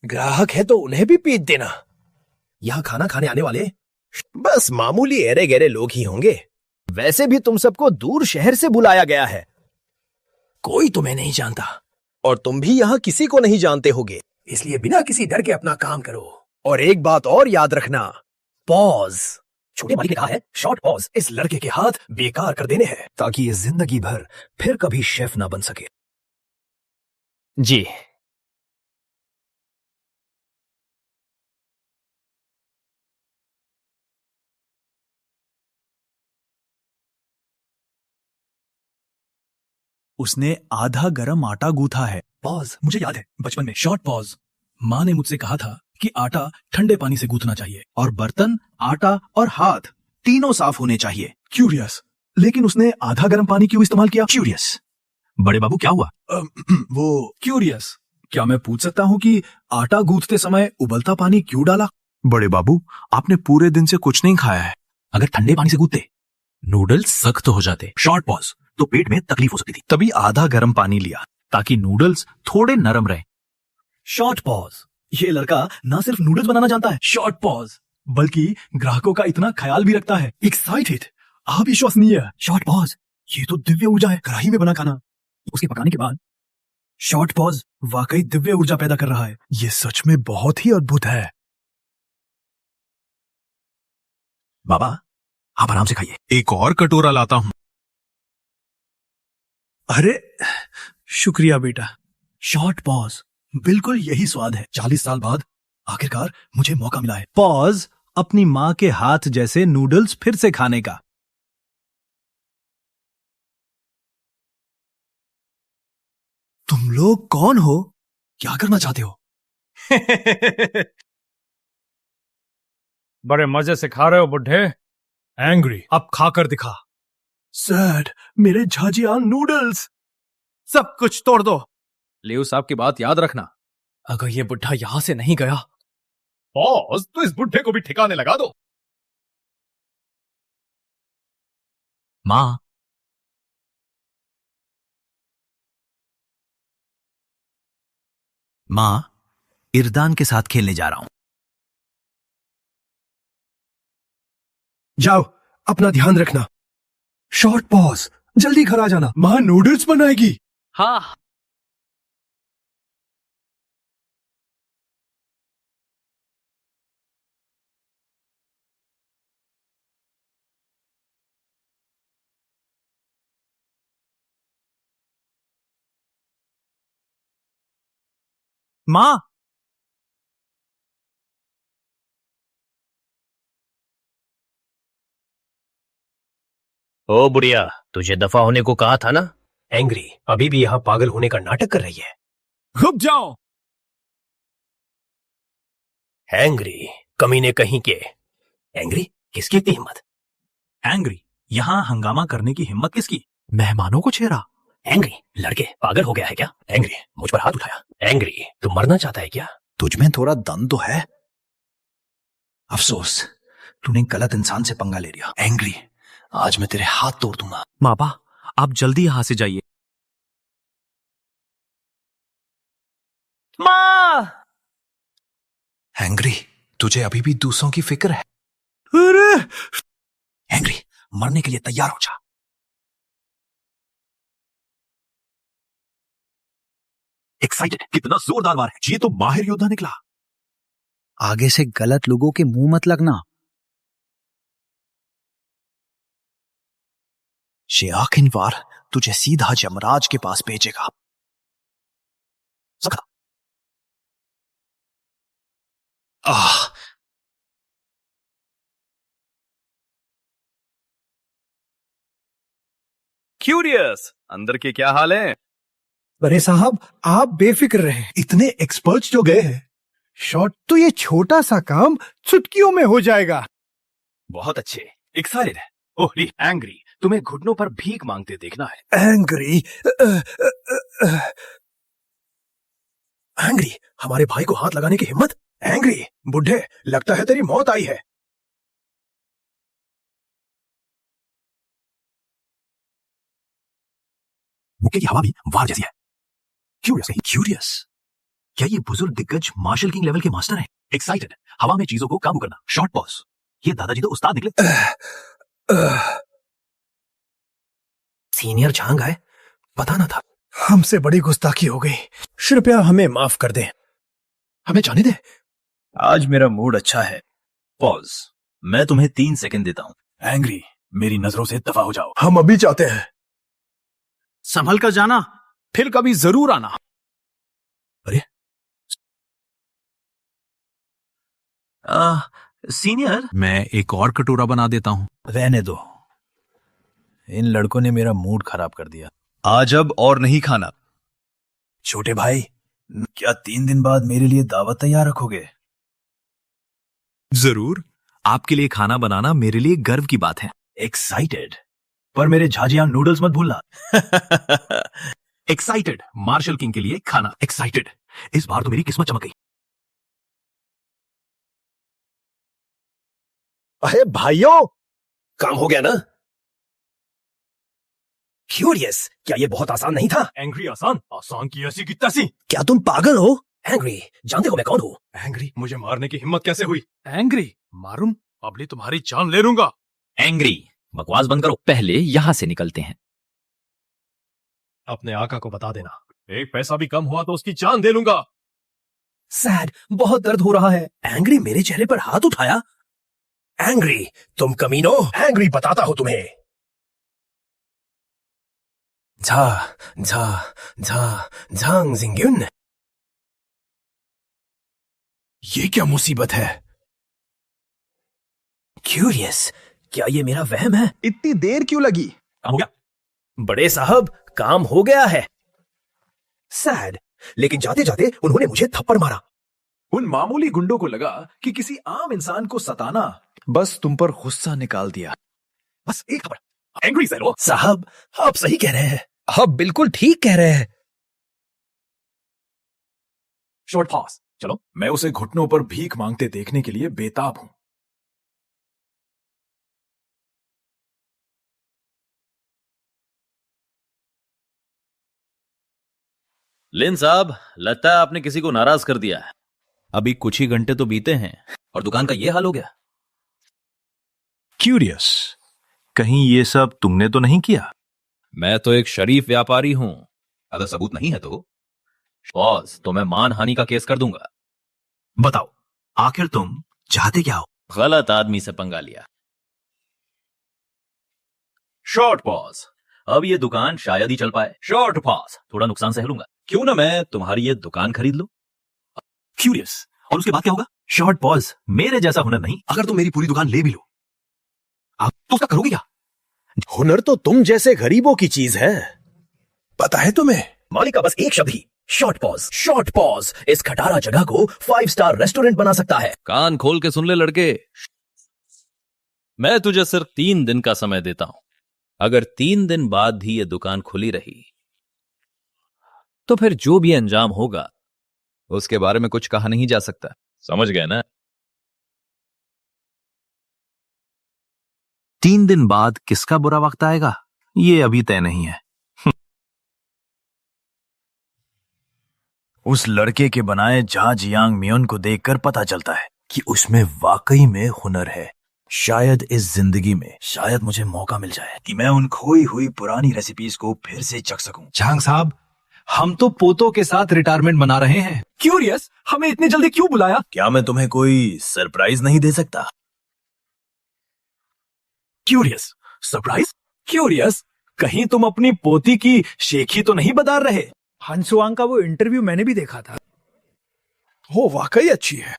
ग्राहक है तो उन्हें भी पीट देना। यहां खाना खाने आने वाले बस मामूली एरे गहरे लोग ही होंगे। वैसे भी तुम सबको दूर शहर से बुलाया गया है। कोई तुम्हें नहीं जानता, और तुम भी यहां किसी को नहीं जानते होगे। इसलिए बिना किसी डर के अपना काम करो। और एक बात और याद रखना, पॉज। छोटे मालिक ने कहा है शॉर्ट पॉज इस लड़के के हाथ बेकार कर देने हैं, ताकि ये जिंदगी भर फिर कभी शेफ ना बन सके। जी। उसने आधा गरम आटा गूथा है। पॉज, मुझे याद है बचपन में। Short pause. माँ ने मुझसे कहा था कि आटा ठंडे पानी से गूंथना चाहिए और बर्तन, आटा और हाथ तीनों साफ होने चाहिए। क्यूरियस, लेकिन उसने आधा गर्म पानी क्यों इस्तेमाल किया? क्यूरियस। बड़े बाबू क्या हुआ? वो क्यूरियस, क्या मैं पूछ सकता हूँ कि आटा गूंथते समय उबलता पानी क्यों डाला? बड़े बाबू, आपने पूरे दिन से कुछ नहीं खाया है। अगर ठंडे पानी से गूंथते नूडल्स सख्त हो जाते। शॉर्ट पॉज, तो पेट में तकलीफ हो सकती थी। तभी आधा गर्म पानी लिया ताकि नूडल्स थोड़े नरम रहे। शॉर्ट पॉज, ये लड़का ना सिर्फ नूडल्स बनाना जानता है, शॉर्ट पॉज, बल्कि ग्राहकों का इतना ख्याल भी रखता है। एक्साइटेड, अविश्वसनीय। शॉर्ट पॉज, ये तो दिव्य ऊर्जा है। कढ़ाई में बना खाना, उसके पकाने के बाद शॉर्ट पॉज वाकई दिव्य ऊर्जा पैदा कर रहा है। ये सच में बहुत ही अद्भुत है। बाबा, आप आराम से खाइए। एक और कटोरा लाता हूं। अरे शुक्रिया बेटा। शॉर्ट पॉज, बिल्कुल यही स्वाद है। 40 साल बाद आखिरकार मुझे मौका मिला है। पॉज, अपनी माँ के हाथ जैसे नूडल्स फिर से खाने का। तुम लोग कौन हो? क्या करना चाहते हो? बड़े मजे से खा रहे हो बुड्ढे। एंग्री, अब खाकर दिखा। सैड, मेरे झाजियान नूडल्स। सब कुछ तोड़ दो। लियो साहब की बात याद रखना, अगर ये बुढ़ा यहां से नहीं गया, पॉज, तो इस बुढ़े को भी ठिकाने लगा दो। माँ, माँ, इरदान के साथ खेलने जा रहा हूं। जाओ, अपना ध्यान रखना। शॉर्ट पॉज, जल्दी घर आ जाना, माँ नूडल्स बनाएगी। हाँ। माँ, ओ बुढ़िया, तुझे दफा होने को कहा था ना। एंग्री अभी भी यहाँ पागल होने का नाटक कर रही है। रुक जाओ। एंग्री, कमीने कहीं के। एंग्री, किसकी इतनी हिम्मत? एंग्री, यहाँ हंगामा करने की हिम्मत किसकी? मेहमानों को छेड़ा। एंग्री, लड़के पागल हो गया है क्या? एंग्री, मुझ पर हाथ उठाया। एंग्री, तू मरना चाहता है क्या? तुझमें थोड़ा दम तो है। अफसोस, तूने गलत इंसान से पंगा ले लिया। एंग्री, आज मैं तेरे हाथ तोड़ दूंगा। मापा, आप जल्दी यहां से जाइए। माँ! एंग्री, तुझे अभी भी दूसरों की फिक्र है। अरे! एंग्री, मरने के लिए तैयार हो जा। एक्साइटेड, कितना जोरदार वार है। ये तो माहिर योद्धा निकला। आगे से गलत लोगों के मुंह मत लगना। ये आखिरी बार तुझे सीधा यमराज के पास भेजेगा। सका। क्यूरियस, अंदर के क्या हाल है? अरे साहब, आप बेफिक्र रहें। इतने एक्सपर्ट्स जो गए हैं। शॉर्ट तो ये छोटा सा काम चुटकियों में हो जाएगा। बहुत अच्छे, एक्साइटेड है। ओह एंग्री, तुम्हें घुटनों पर भीख मांगते देखना है। एंग्री, एंग्री, हमारे भाई को हाथ लगाने की हिम्मत। एंग्री, बुढ़े, लगता है तेरी मौत आई है। मुक्के की हवा भी वार जैसी है। क्यूरियस, क्या ये बुजुर्ग दिग्गज मार्शल किंग लेवल के मास्टर हैं? एक्साइटेड, हवा में चीजों को काबू करना। शॉर्ट पॉज, ये दादाजी तो उस्ताद निकले। सीनियर झांग आए, पता ना था। हमसे बड़ी गुस्ताखी हो गई, कृपया हमें माफ कर दें। हमें जाने दे। आज मेरा मूड अच्छा है। पॉज, मैं तुम्हें 3 सेकंड देता हूं। एंग्री, मेरी नजरों से दफा हो जाओ। हम अभी चाहते हैं। संभल कर जाना, फिर कभी जरूर आना। सीनियर, मैं एक और कटोरा बना देता हूँ। रहने दो, इन लड़कों ने मेरा मूड खराब कर दिया। आज अब और नहीं खाना। छोटे भाई, क्या 3 दिन बाद मेरे लिए दावत तैयार रखोगे? जरूर, आपके लिए खाना बनाना मेरे लिए गर्व की बात है। एक्साइटेड, पर मेरे झाजियांग नूडल्स मत भूलना। एक्साइटेड, मार्शल किंग के लिए खाना। एक्साइटेड, इस बार तो मेरी किस्मत चमक गई। अरे भाइयों, काम हो गया ना? क्यूरियस, क्या ये बहुत आसान नहीं था? एंग्री आसान? आसान की ऐसी की तैसी। क्या तुम पागल हो? एंग्री, जानते हो मैं कौन हूँ? एंग्री, मुझे मारने की हिम्मत कैसे हुई? एंग्री मारूं? अबली तुम्हारी जान ले लूंगा। एंग्री, बकवास बंद करो, पहले यहां से निकलते हैं। अपने आका को बता देना, एक पैसा भी कम हुआ तो उसकी जान दे लूंगा। सैड, बहुत दर्द हो रहा है। एंग्री मेरे चेहरे पर हाथ उठाया। एंग्री, तुम कमीनो। एंग्री, बताता हूं तुम्हें। झा झा झा झांग जिंग्युन। ये क्या मुसीबत है? क्यूरियस, क्या ये मेरा वहम है? इतनी देर क्यों लगी? काम हो गया? बड़े साहब, काम हो गया है। सैड, लेकिन जाते जाते उन्होंने मुझे थप्पड़ मारा। उन मामूली गुंडों को लगा कि किसी आम इंसान को सताना बस तुम पर गुस्सा निकाल दिया। बस एक खबर, एंग्री से लो। साहब, आप सही कह रहे हैं। आप बिल्कुल ठीक कह रहे हैं। शॉर्ट पॉज, चलो। मैं उसे घुटनों पर भीख मांगते देखने के लिए बेताब हूं। लिन साहब, लगता है आपने किसी को नाराज कर दिया है। अभी कुछ ही घंटे तो बीते हैं और दुकान का ये हाल हो गया। क्यूरियस, कहीं ये सब तुमने तो नहीं किया? मैं तो एक शरीफ व्यापारी हूं। अगर सबूत नहीं है तो बॉस, तो मैं मानहानि का केस कर दूंगा। बताओ, आखिर तुम चाहते क्या हो? गलत आदमी से पंगा लिया। शॉर्ट पॉज, अब ये दुकान शायद ही चल पाए। शॉर्ट पॉज, थोड़ा नुकसान सह लूंगा। क्यों ना मैं तुम्हारी ये दुकान खरीद लूं? क्यूरियस, और उसके बाद क्या होगा? शॉर्ट पॉज, मेरे जैसा हुनर नहीं, अगर तुम मेरी पूरी दुकान ले भी लो, आप तो उसका करोगे क्या? हुनर तो तुम जैसे गरीबों की चीज है। पता है तुम्हें? मालिक का बस एक शब्द ही, शॉर्ट पॉज। शॉर्ट पॉज इस खटारा जगह को 5 स्टार रेस्टोरेंट बना सकता है। कान खोल के सुन ले लड़के, मैं तुझे सिर्फ 3 दिन का समय देता हूं। अगर 3 दिन बाद भी ये दुकान खुली रही तो फिर जो भी अंजाम होगा उसके बारे में कुछ कहा नहीं जा सकता। समझ गए ना? 3 दिन बाद किसका बुरा वक्त आएगा, ये अभी तय नहीं है। उस लड़के के बनाए झा जियांग मियोन को देखकर पता चलता है कि उसमें वाकई में हुनर है। शायद इस जिंदगी में शायद मुझे मौका मिल जाए कि मैं उन खोई हुई पुरानी रेसिपीज को फिर से चख सकूं। झांग साहब, हम तो पोतों के साथ रिटायरमेंट मना रहे हैं। क्यूरियस, हमें इतनी जल्दी क्यों बुलाया? क्या मैं तुम्हें कोई सरप्राइज नहीं दे सकता? Curious, surprise? क्यूरियस, कहीं तुम अपनी पोती की शेखी तो नहीं बता रहे? हंसुआंग का वो इंटरव्यू मैंने भी देखा था, वो वाकई अच्छी है।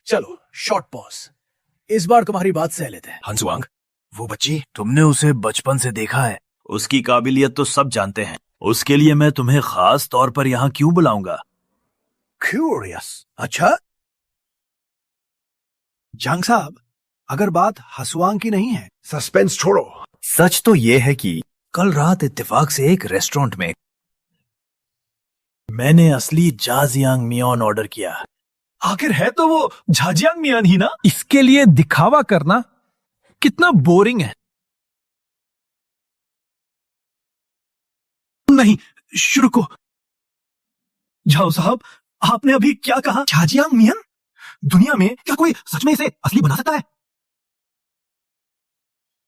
चलो शॉर्ट पॉज, इस बार तुम्हारी बात सह लेते हैं। हंसुआंग, वो बच्ची, तुमने उसे बचपन से देखा है, उसकी काबिलियत तो सब जानते हैं। उसके लिए मैं तुम्हें खास तौर पर यहां क्यों बुलाऊंगा? क्यूरियस, अच्छा झांग साहब, अगर बात हंसुआंग की नहीं है, सस्पेंस छोड़ो। सच तो यह है कि कल रात इत्तेफाक से एक रेस्टोरेंट में मैंने असली झा जियांग मियोन ऑर्डर किया। आखिर है तो वो झाजियांग मियान ही ना? इसके लिए दिखावा करना कितना बोरिंग है। नहीं, शुरू को। झाओ साहब, आपने अभी क्या कहा? झाजियांग मियान? दुनिया में क्या कोई सच में इसे असली बना सकता है?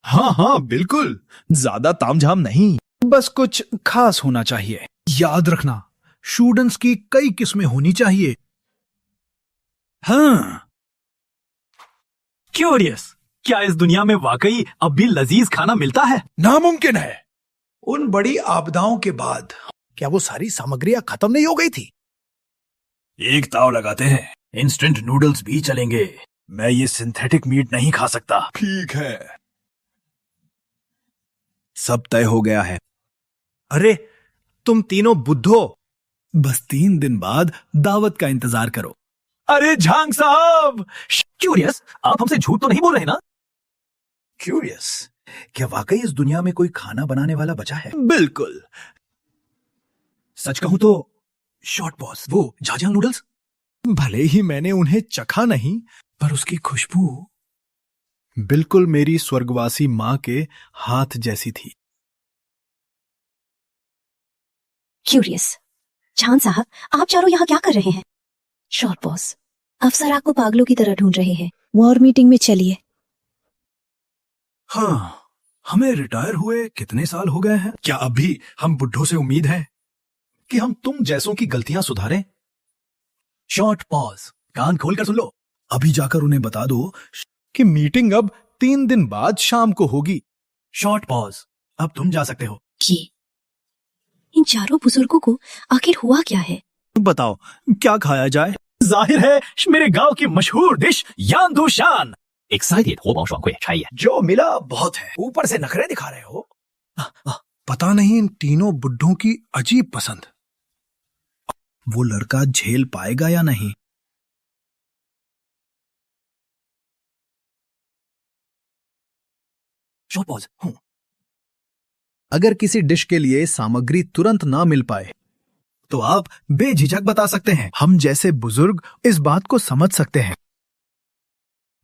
हाँ हाँ बिल्कुल, ज्यादा तामझाम नहीं, बस कुछ खास होना चाहिए। याद रखना, स्टूडेंट्स की कई किस्में होनी चाहिए। हाँ। क्यूरियस, क्या इस दुनिया में वाकई अब भी लजीज खाना मिलता है? नामुमकिन है। उन बड़ी आपदाओं के बाद क्या वो सारी सामग्रियां खत्म नहीं हो गई थी? एक ताव लगाते हैं, इंस्टेंट नूडल्स भी चलेंगे। मैं ये सिंथेटिक मीट नहीं खा सकता। ठीक है, सब तय हो गया है। अरे तुम तीनों बुद्धो, बस 3 दिन बाद दावत का इंतजार करो। अरे झांग साहब, क्यूरियस, आप हमसे झूठ तो नहीं बोल रहे ना? क्यूरियस, क्या वाकई इस दुनिया में कोई खाना बनाने वाला बचा है? बिल्कुल। सच कहूं तो शॉर्ट पॉज, वो झाझांग नूडल्स, भले ही मैंने उन्हें चखा नहीं, पर उसकी खुशबू बिल्कुल मेरी स्वर्गवासी मां के हाथ जैसी थी। क्यूरियस, झांग साहब, आप चारों यहाँ क्या कर रहे हैं? शॉर्ट पॉज, अफसर आपको पागलों की तरह ढूंढ रहे हैं। वॉर मीटिंग में चलिए। हाँ, हमें रिटायर हुए कितने साल हो गए हैं? क्या अभी हम बुड्ढों से उम्मीद है कि हम तुम जैसों की गलतियां सुधारें? शॉर्ट पॉज, कान खोलकर सुन लो। अभी जाकर उन्हें बता दो कि मीटिंग अब 3 दिन बाद शाम को होगी। शॉर्ट पॉज, अब तुम जा सकते हो। ये इन चारों बुजुर्गों को आखिर हुआ क्या है? बताओ क्या खाया जाए? जाहिर है मेरे गांव की मशहूर डिश यान दो शान। एक्साइटेड हो बाओ शान को चाहिए। जो मिला बहुत है, ऊपर से नखरे दिखा रहे हो। पता नहीं इन तीनों बुड्ढों की अजीब पसंद। वो लड़का झेल पाएगा या नहीं? शॉर्ट पॉज हूं। अगर किसी डिश के लिए सामग्री तुरंत ना मिल पाए तो आप बेझिझक बता सकते हैं। हम जैसे बुजुर्ग इस बात को समझ सकते हैं।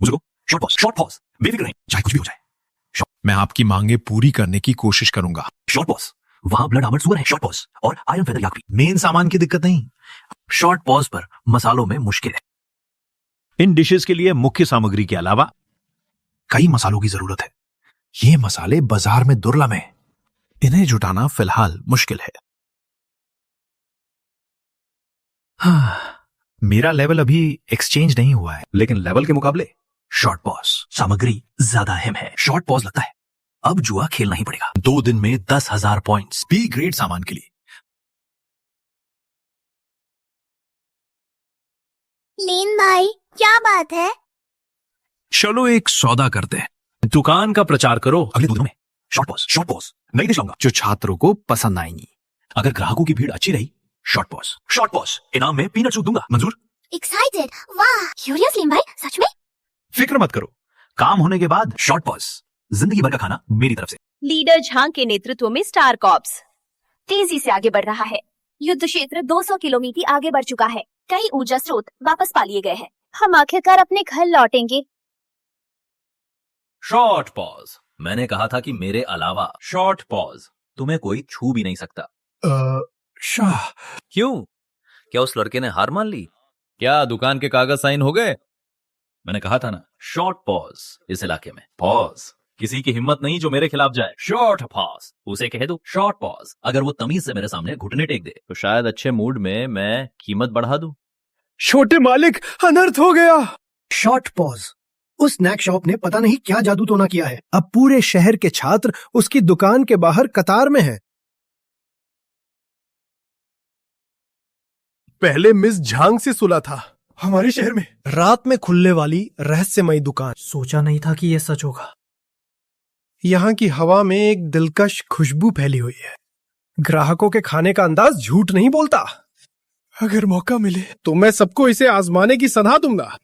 बुजुर्गों, शॉर्ट पॉज, बेफिक्र रहें, चाहे कुछ भी हो जाए। मैं आपकी मांगे पूरी करने की कोशिश करूंगा। शॉर्ट पॉज, वहां ब्लड आर्मर्ड सुअर है। शॉर्ट पॉज, और आयरन फेदर याक भी। मेन सामान की दिक्कत नहीं, शॉर्ट पॉज पर मसालों में मुश्किल है। इन डिशेस के लिए मुख्य सामग्री के अलावा कई मसालों की जरूरत है। ये मसाले बाजार में दुर्लभ हैं। इन्हें जुटाना फिलहाल मुश्किल है। हाँ, मेरा लेवल अभी एक्सचेंज नहीं हुआ है, लेकिन लेवल के मुकाबले शॉर्ट पॉज, सामग्री ज्यादा अहम है। शॉर्ट पॉज लगता है अब जुआ खेलना ही पड़ेगा। 2 दिन में 10,000 पॉइंट्स बी ग्रेड सामान के लिए। लीन भाई, क्या बात है? चलो एक सौदा करते हैं। दुकान का प्रचार करो अगले 2 दिनों में। शॉर्ट पॉज, नई डिश लाऊंगा जो छात्रों को पसंद आएंगी। अगर ग्राहकों की भीड़ अच्छी रही, शॉर्ट पॉज, इनाम में पीनट सूप दूंगा। मंजूर? एक्साइटेड, वाह। क्यूरियस लीन भाई, सच में? फिक्र मत करो, काम होने के बाद शॉर्ट पॉज, जिंदगी भर का खाना मेरी तरफ से। लीडर झांग के नेतृत्व में स्टार कॉर्प्स तेजी से आगे बढ़ रहा है। युद्ध क्षेत्र 200 किलोमीटर आगे बढ़ चुका है। कई ऊर्जा स्रोत वापस पा लिए गए हैं। हम आखिरकार अपने घर लौटेंगे। शॉर्ट पॉज, मैंने कहा था कि मेरे अलावा शॉर्ट पॉज तुम्हें कोई छू भी नहीं सकता। शाह, क्यों? क्या उस लड़के ने हार मान ली? क्या दुकान के कागज साइन हो गए? मैंने कहा था ना, शॉर्ट पॉज इस इलाके में। पॉज, किसी की हिम्मत नहीं जो मेरे खिलाफ जाए। शॉर्ट पॉज, उसे कह दो शॉर्ट पॉज। अगर वो तमीज से मेरे सामने घुटने टेक दे तो शायद अच्छे मूड में मैं कीमत बढ़ा दूं। छोटे मालिक, अनर्थ हो गया। शॉर्ट पॉज, उस स्नैक शॉप ने पता नहीं क्या जादू टोना किया है। अब पूरे शहर के छात्र उसकी दुकान के बाहर कतार में हैं। पहले मिस झांग से सुला था हमारे शहर में रात में खुलने वाली रहस्यमयी दुकान। सोचा नहीं था कि यह सच होगा। यहाँ की हवा में एक दिलकश खुशबू फैली हुई है। ग्राहकों के खाने का अंदाज झूठ नहीं बोलता। अगर मौका मिले तो मैं सबको इसे आजमाने की सलाह दूंगा।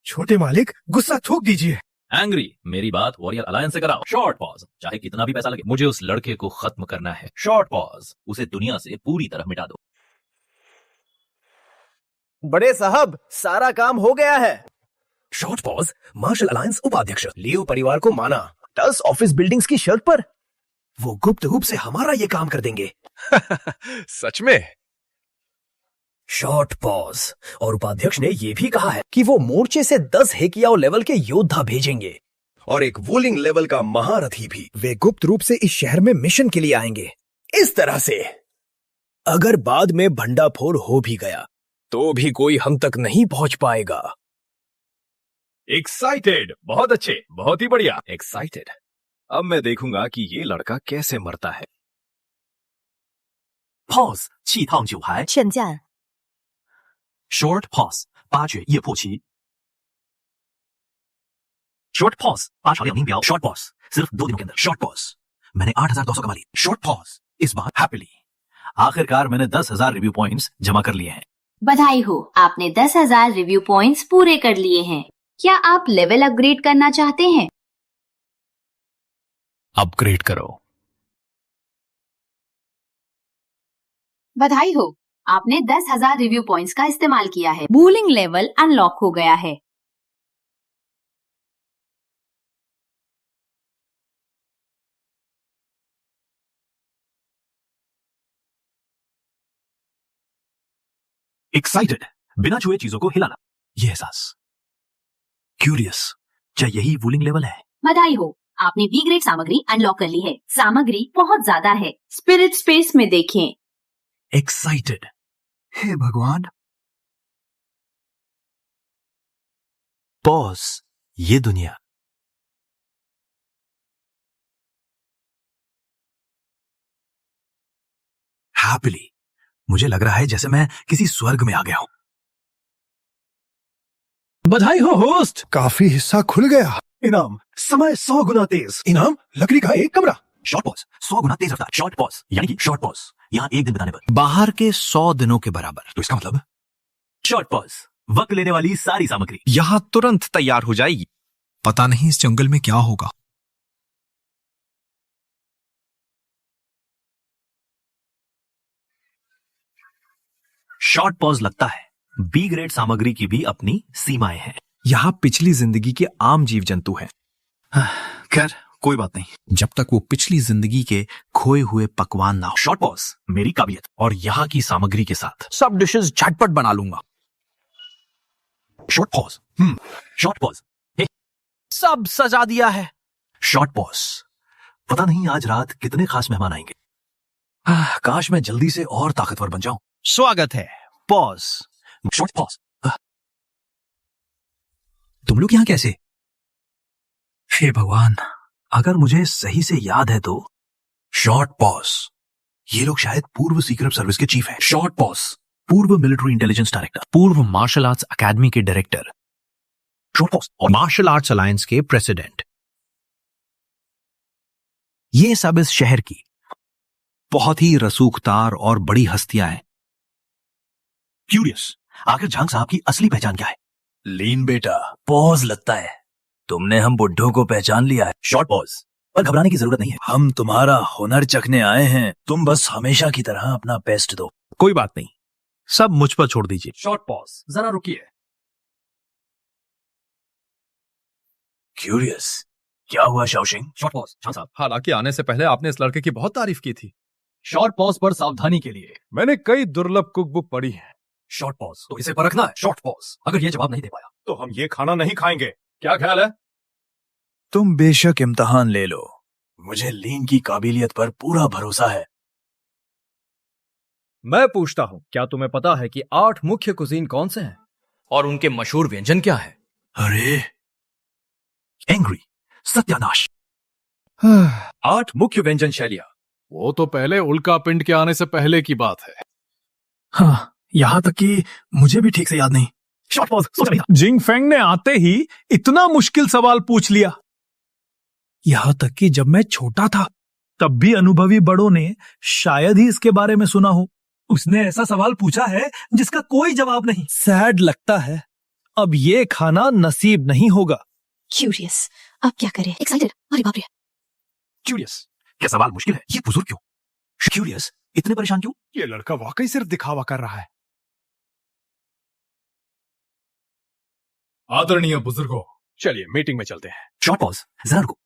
छोटे मालिक, गुस्सा थूक दीजिए। एंग्री, मेरी बात वॉरियर अलायंस से कराओ। शॉर्ट पॉज, चाहे कितना भी पैसा लगे, मुझे उस लड़के को खत्म करना है। शॉर्ट पॉज, उसे दुनिया से पूरी तरह मिटा दो। बड़े साहब, सारा काम हो गया है। शॉर्ट पॉज, मार्शल अलायंस उपाध्यक्ष, लियो परिवार को माना 10 ऑफिस बिल्डिंग्स की शर्त पर। वो गुप्त रूप से हमारा ये काम कर देंगे। सच में? शॉर्ट पॉज, और उपाध्यक्ष ने यह भी कहा है कि वो मोर्चे से 10 हेकियाओ लेवल के योद्धा भेजेंगे और एक वोलिंग लेवल का महारथी भी। वे गुप्त रूप से इस शहर में मिशन के लिए आएंगे। इस तरह से अगर बाद में भंडाफोड़ हो भी गया तो भी कोई हम तक नहीं पहुंच पाएगा। एक्साइटेड, बहुत अच्छे, बहुत ही बढ़िया। एक्साइटेड, अब मैं देखूंगा कि ये लड़का कैसे मरता है। Pause 气烫酒还劝架 Short pause 八绝夜破棋 Short pause 8朝亮明表 Short pause सिर्फ 2 दिनों के अंदर Short pause मैंने 8,200 कमा लिए Short pause इस बार हैप्पीली आखिरकार मैंने 10,000 रिव्यू पॉइंट्स जमा कर लिए हैं। बधाई हो, आपने 10,000 रिव्यू पॉइंट्स पूरे कर लिए हैं। क्या आप लेवल अपग्रेड करना चाहते हैं? अपग्रेड करो। बधाई हो, आपने 10,000 रिव्यू पॉइंट्स का इस्तेमाल किया है। बूलिंग लेवल अनलॉक हो गया है। एक्साइटेड बिना छुए चीजों को हिलाना ये एहसास क्यूरियस क्या यही वूलिंग लेवल है? बधाई हो, आपने बी ग्रेड सामग्री अनलॉक कर ली है। सामग्री बहुत ज्यादा है। स्पिरिट स्पेस में देखें। एक्साइटेड हे भगवान पॉज ये दुनिया हैप्पीली मुझे लग रहा है जैसे मैं किसी स्वर्ग में आ गया हूं। बधाई हो होस्ट, काफी हिस्सा खुल गया। इनाम समय 100 गुना तेज। इनाम लकड़ी का एक कमरा। शॉर्ट पॉज 100 गुना तेज रफ्तार। शॉर्ट पॉज यानी कि शॉर्ट पॉज यहाँ एक दिन बिताने पर बाहर के 100 दिनों के बराबर। तो इसका मतलब शॉर्ट पॉज वक्त लेने वाली सारी सामग्री यहां तुरंत तैयार हो जाएगी। पता नहीं इस जंगल में क्या होगा। शॉर्ट पॉज लगता है बी ग्रेड सामग्री की भी अपनी सीमाएं हैं। यहाँ पिछली जिंदगी के आम जीव जंतु हैं। खैर कोई बात नहीं जब तक वो पिछली जिंदगी के खोए हुए पकवान ना हो। शॉर्ट पॉज मेरी काबिलियत और यहाँ की सामग्री के साथ सब डिशेस झटपट बना लूंगा। शॉर्ट पॉज शॉर्ट पॉज सब सजा दिया है। शॉर्ट पॉज पता नहीं आज रात कितने खास मेहमान आएंगे। काश मैं जल्दी से और ताकतवर बन जाऊं। स्वागत है पॉज। शॉर्ट पॉज तुम लोग यहां कैसे? हे भगवान अगर मुझे सही से याद है तो शॉर्ट पॉज ये लोग शायद पूर्व सीक्रेट सर्विस के चीफ हैं। शॉर्ट पॉज पूर्व मिलिट्री इंटेलिजेंस डायरेक्टर, पूर्व मार्शल आर्ट्स अकेडमी के डायरेक्टर, शॉर्ट पॉज और मार्शल आर्ट्स अलायंस के प्रेसिडेंट। ये सब इस शहर की बहुत ही रसूखदार और बड़ी हस्तियां हैं। क्यूरियस आखिर झांग साहब की असली पहचान क्या है? लीन बेटा पॉज लगता है तुमने हम बुड्ढों को पहचान लिया है। शॉर्ट पॉज पर घबराने की जरूरत नहीं है। हम तुम्हारा हुनर चखने आए हैं। तुम बस हमेशा की तरह अपना बेस्ट दो। कोई बात नहीं, सब मुझ पर छोड़ दीजिए। शॉर्ट पॉज जरा रुकिए। क्यूरियस क्या हुआ शाओशिंग? शॉर्ट पॉज झांग साहब हालांकि आने से पहले आपने इस लड़के की बहुत तारीफ की थी। शॉर्ट पॉज पर सावधानी के लिए मैंने कई दुर्लभ कुक बुक पढ़ी है। शॉर्ट पॉज तो इसे परखना है। शॉर्ट पॉज अगर ये जवाब नहीं दे पाया तो हम ये खाना नहीं खाएंगे। क्या ख्याल है? तुम बेशक इम्तिहान ले लो, मुझे लीन की काबिलियत पर पूरा भरोसा है। मैं पूछता हूँ क्या तुम्हें पता है कि 8 मुख्य कुजीन कौन से हैं और उनके मशहूर व्यंजन क्या है? अरे एंग्री सत्यानाश 8 मुख्य व्यंजन शैलियां। वो तो पहले उल्का पिंड के आने से पहले की बात है। हाँ यहां तक कि मुझे भी ठीक से याद नहीं। शॉर्ट पॉज सोचा नहीं था। जिंग फेंग ने आते ही इतना मुश्किल सवाल पूछ लिया। यहां तक कि जब मैं छोटा था तब भी अनुभवी बड़ों ने शायद ही इसके बारे में सुना हो। उसने ऐसा सवाल पूछा है जिसका कोई जवाब नहीं। सैड लगता है अब ये खाना नसीब नहीं होगा। क्यूरियस अब क्या करें? एक्साइटेड अरे बाप रे। क्यूरियस क्या सवाल मुश्किल है? ये बुजुर्ग क्यों? क्यूरियस इतने परेशान क्यों? ये लड़का वाकई सिर्फ दिखावा कर रहा है। आदरणीय बुजुर्गों चलिए मीटिंग में चलते हैं। शॉर्ट पॉज जरा रुको।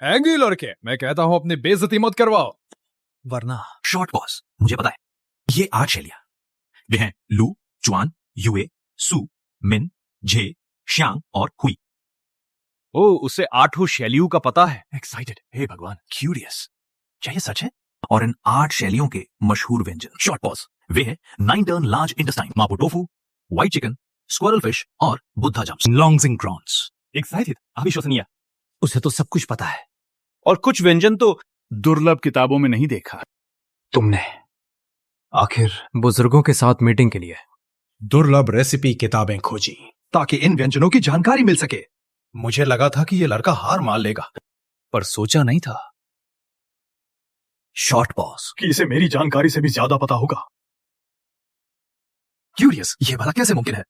एंगी लड़के मैं कहता हूं अपनी बेइज्जती मत करवाओ वरना। शॉर्ट पॉज मुझे पता है ये 8 शैलियां वे हैं लू, च्वान, युए, सु, मिन, झे, श्यांग और हुई। ओ उसे 8 शैलियों का पता है। एक्साइटेड हे भगवान क्यूरियस क्या ये सच है? और इन 8 शैलियों के मशहूर व्यंजन। शॉर्ट पॉज वे हैं 9 turn large intestine, mapo tofu, white chicken, squirrel fish और Buddha jumps, Longjing prawns. Excited अविश्वसनीय उसे तो सब कुछ पता है। और कुछ व्यंजन तो दुर्लभ किताबों में नहीं देखा। तुमने आखिर बुजुर्गों के साथ मीटिंग के लिए दुर्लभ रेसिपी किताबें खोजी ताकि इन व्यंजनों की जानकारी मिल सके। मुझे लगा था कि यह लड़का हार मान लेगा, पर सोचा नहीं था शॉर्ट पॉज कि इसे मेरी जानकारी से भी ज्यादा पता होगा। क्यूरियस, ये भला कैसे मुमकिन है?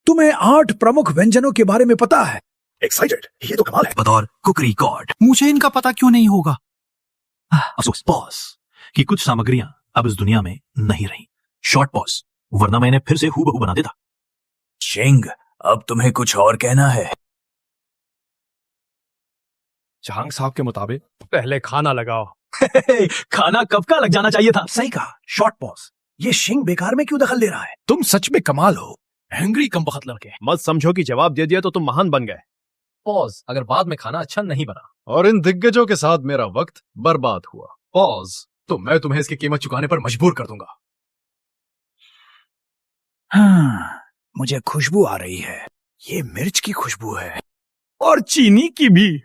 तुम्हें 8 प्रमुख व्यंजनों के बारे में पता है। एक्साइटेड, ये तो कमाल है। बतौर कुकरी गॉड मुझे इनका पता क्यों नहीं होगा? अफसोस पॉज कि कुछ सामग्रियां अब इस दुनिया में नहीं रही। शॉर्ट पॉज, वरना मैंने फिर से हूबहू बना देता। चिंग, अब तुम्हें कुछ और कहना है? झांग साहब के मुताबिक पहले खाना लगाओ। खाना कब का लग जाना चाहिए था। सही कहा। शॉर्ट पॉज, ये शिंग बेकार में क्यों दखल दे रहा है? तुम सच में कमाल हो। एंग्री कम बखत लड़के। मत समझो कि जवाब दे दिया तो तुम महान बन गए। पॉज, अगर बाद में खाना अच्छा नहीं बना और इन दिग्गजों के साथ मेरा वक्त बर्बाद हुआ, पॉज, तो मैं तुम्हें इसकी कीमत चुकाने पर मजबूर कर दूंगा। हाँ, मुझे खुशबू आ रही है। ये मिर्च की खुशबू है और चीनी की भी।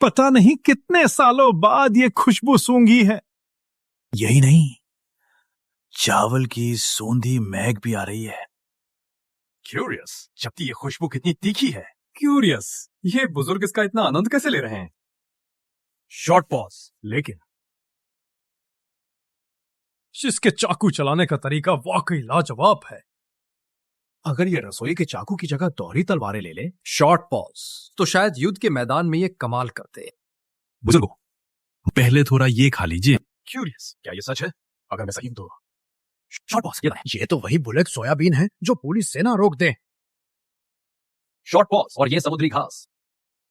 पता नहीं कितने सालों बाद ये खुशबू सूंघी है। यही नहीं, चावल की सोंधी महक भी आ रही है। क्यूरियस, जबकि ये खुशबू कितनी तीखी है। क्यूरियस, ये बुजुर्ग इसका इतना आनंद कैसे ले रहे हैं? शॉर्ट पॉज, लेकिन इसके चाकू चलाने का तरीका वाकई लाजवाब है। अगर ये रसोई के चाकू की जगह दोहरी तलवारें ले ले। शॉर्ट पॉज, तो शायद युद्ध के मैदान में ये कमाल करते। बुजुर्गों, पहले थोड़ा ये खा लीजिए। क्यूरियस, क्या ये सच है? अगर मैं सही हूं तो शॉर्ट पॉज, ये तो वही बुलेट सोयाबीन है जो पूरी सेना रोक दे। शॉर्ट पॉज, और ये समुद्री घास।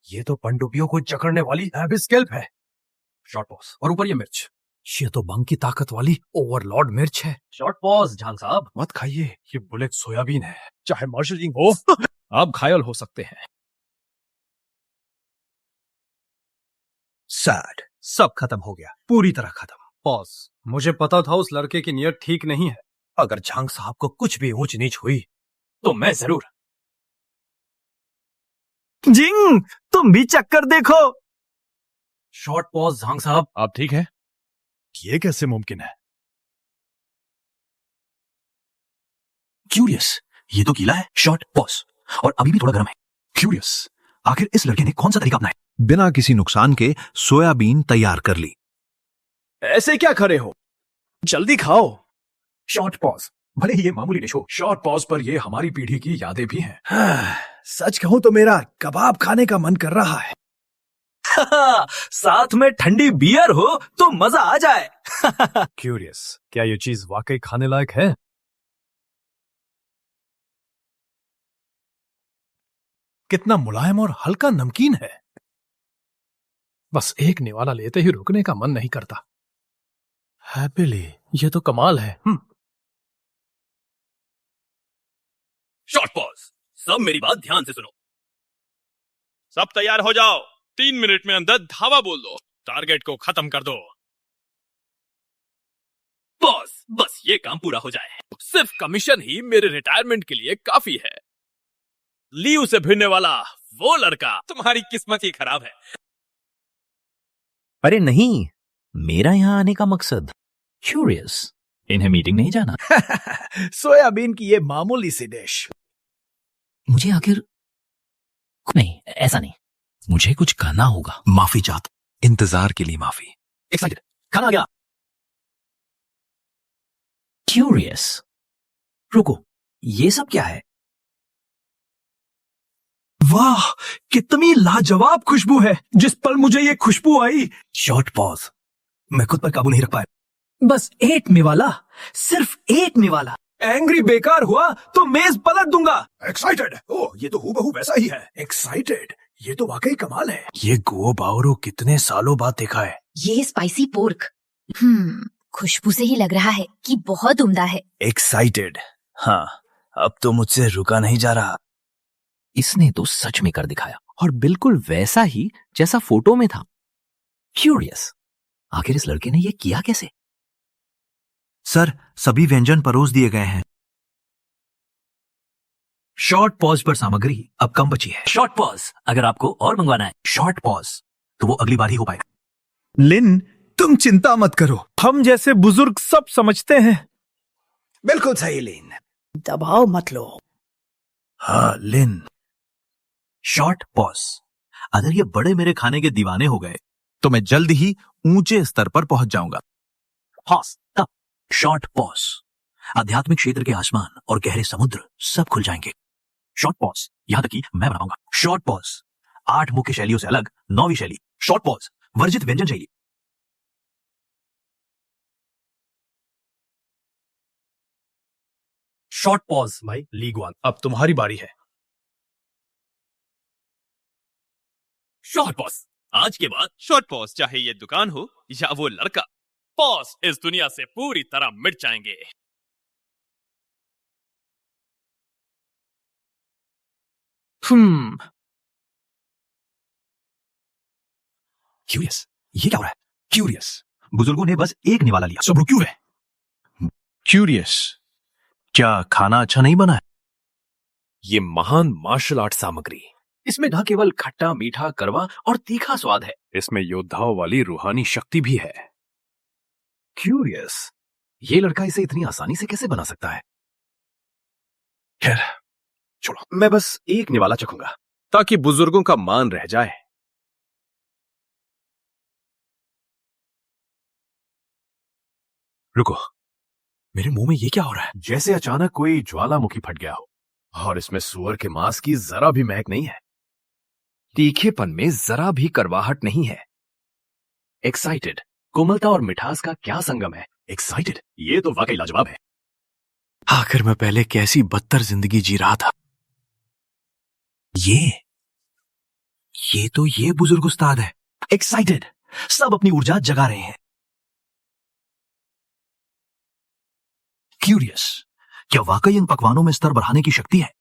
ये तो पनडुब्बियों को जकड़ने वाली एबिस्केल्प है। शॉर्ट पॉज, और ऊपर ये मिर्च। ये तो बंग की ताकत वाली ओवरलॉर्ड मिर्च है। शॉर्ट पॉज, झांग साहब मत खाइए, ये बुलेट सोयाबीन है। चाहे मार्शलिंग हो, आप घायल हो सकते हैं। सैड, सब खत्म हो गया, पूरी तरह खत्म। पॉज, मुझे पता था उस लड़के की नीयत ठीक नहीं है। अगर झांग साहब को कुछ भी ऊंच नीच हुई तो मैं जरूर। जिंग, तुम भी चक्कर देखो। शॉर्ट पॉज, झांग साहब आप ठीक है? ये कैसे मुमकिन है? क्यूरियस, ये तो गीला है। शॉर्ट पॉज, और अभी भी थोड़ा गर्म है। क्यूरियस, आखिर इस लड़के ने कौन सा तरीका अपनाया? बिना किसी नुकसान के सोयाबीन तैयार कर ली। ऐसे क्या खड़े हो, जल्दी खाओ। शॉर्ट पॉज, भले ही ये मामूली डिश हो, शॉर्ट पॉज पर ये हमारी पीढ़ी की यादें भी हैं। हाँ, सच कहूं तो मेरा कबाब खाने का मन कर रहा है। साथ में ठंडी बियर हो तो मजा आ जाए। क्यूरियस, क्या ये चीज वाकई खाने लायक है? कितना मुलायम और हल्का नमकीन है। बस एक निवाला लेते ही रुकने का मन नहीं करता। हैप्पीली, ये तो कमाल है। शॉर्ट पॉज, सब मेरी बात ध्यान से सुनो। सब तैयार हो जाओ, 3 मिनट में अंदर धावा बोल दो, टारगेट को खत्म कर दो। बॉस, बस ये काम पूरा हो जाए। सिर्फ कमीशन ही मेरे रिटायरमेंट के लिए काफी है। लीव से भिड़ने वाला वो लड़का, तुम्हारी किस्मत ही खराब है। अरे नहीं, मेरा यहां आने का मकसद क्यूरियस, इन्हें मीटिंग नहीं जाना। सोयाबीन की ये मामूली सी डिश। मुझे आखिर नहीं, ऐसा नहीं, मुझे कुछ करना होगा। माफी चाहता, इंतजार के लिए माफी। एक्साइटेड, खाना आ गया। क्यूरियस, रुको, ये सब क्या है? वाह, कितनी लाजवाब खुशबू है। जिस पल मुझे ये खुशबू आई। शॉर्ट पॉज, मैं खुद पर काबू नहीं रख पाया। बस एक निवाला, सिर्फ एक निवाला। एंग्री बेकार हुआ तो मेज पलट दूंगा। एक्साइटेड, ओह ये तो हूबहू वैसा ही है। एक्साइटेड, ये तो वाकई कमाल है। ये गुओ बाओरो कितने सालों बाद देखा है। ये स्पाइसी पोर्क, खुशबू से ही लग रहा है कि बहुत उम्दा है। एक्साइटेड, हाँ, अब तो मुझसे रुका नहीं जा रहा। इसने तो सच में कर दिखाया, और बिल्कुल वैसा ही जैसा फोटो में था। क्यूरियस, आखिर इस लड़के ने यह किया कैसे? सर, सभी व्यंजन परोस दिए गए हैं। शॉर्ट पॉज पर सामग्री अब कम बची है। शॉर्ट पॉज, अगर आपको और मंगवाना है शॉर्ट पॉज, तो वो अगली बार ही हो पाएगा। लिन, तुम चिंता मत करो, हम जैसे बुजुर्ग सब समझते हैं। बिल्कुल सही लिन। दबाव मत लो। हाँ लिन। Short pause. अगर ये बड़े मेरे खाने के दीवाने हो गए तो मैं जल्द ही ऊंचे स्तर पर पहुंच जाऊंगा। पॉज। तब शॉर्ट पॉज। आध्यात्मिक क्षेत्र के आसमान और गहरे समुद्र सब खुल जाएंगे। Short pause. यहां तक कि मैं बनाऊंगा। Short pause. 8 मुख्य शैलियों से अलग 9वीं शैली। Short pause. वर्जित व्यंजन शैली। शॉर्ट पॉज भाई लीगवान, अब तुम्हारी बारी है। Short pause. आज के बाद शॉर्ट पॉज, चाहे ये दुकान हो या वो लड़का, पॉज इस दुनिया से पूरी तरह मिट जाएंगे। क्यूरियस, ये क्या हो रहा है? क्यूरियस, बुजुर्गों ने बस एक निवाला लिया, सब रुक क्यों रहे? क्यूरियस, क्या खाना अच्छा नहीं बना है? ये महान मार्शल आर्ट सामग्री, इसमें न केवल खट्टा, मीठा, कड़वा और तीखा स्वाद है, इसमें योद्धाओं वाली रूहानी शक्ति भी है। क्यूरियस, ये लड़का इसे इतनी आसानी से कैसे बना सकता है? खैर छोड़ो, मैं बस एक निवाला चखूंगा ताकि बुजुर्गों का मान रह जाए। रुको, मेरे मुंह में ये क्या हो रहा है? जैसे अचानक कोई ज्वालामुखी फट गया हो, और इसमें सुअर के मांस की जरा भी महक नहीं है। तीखेपन में जरा भी करवाहट नहीं है। एक्साइटेड, कोमलता और मिठास का क्या संगम है। एक्साइटेड, ये तो वाकई लाजवाब है। आखिर मैं पहले कैसी बदतर जिंदगी जी रहा था। ये तो ये बुजुर्ग उस्ताद है। एक्साइटेड, सब अपनी ऊर्जा जगा रहे हैं। क्यूरियस, क्या वाकई इन पकवानों में स्तर बढ़ाने की शक्ति है?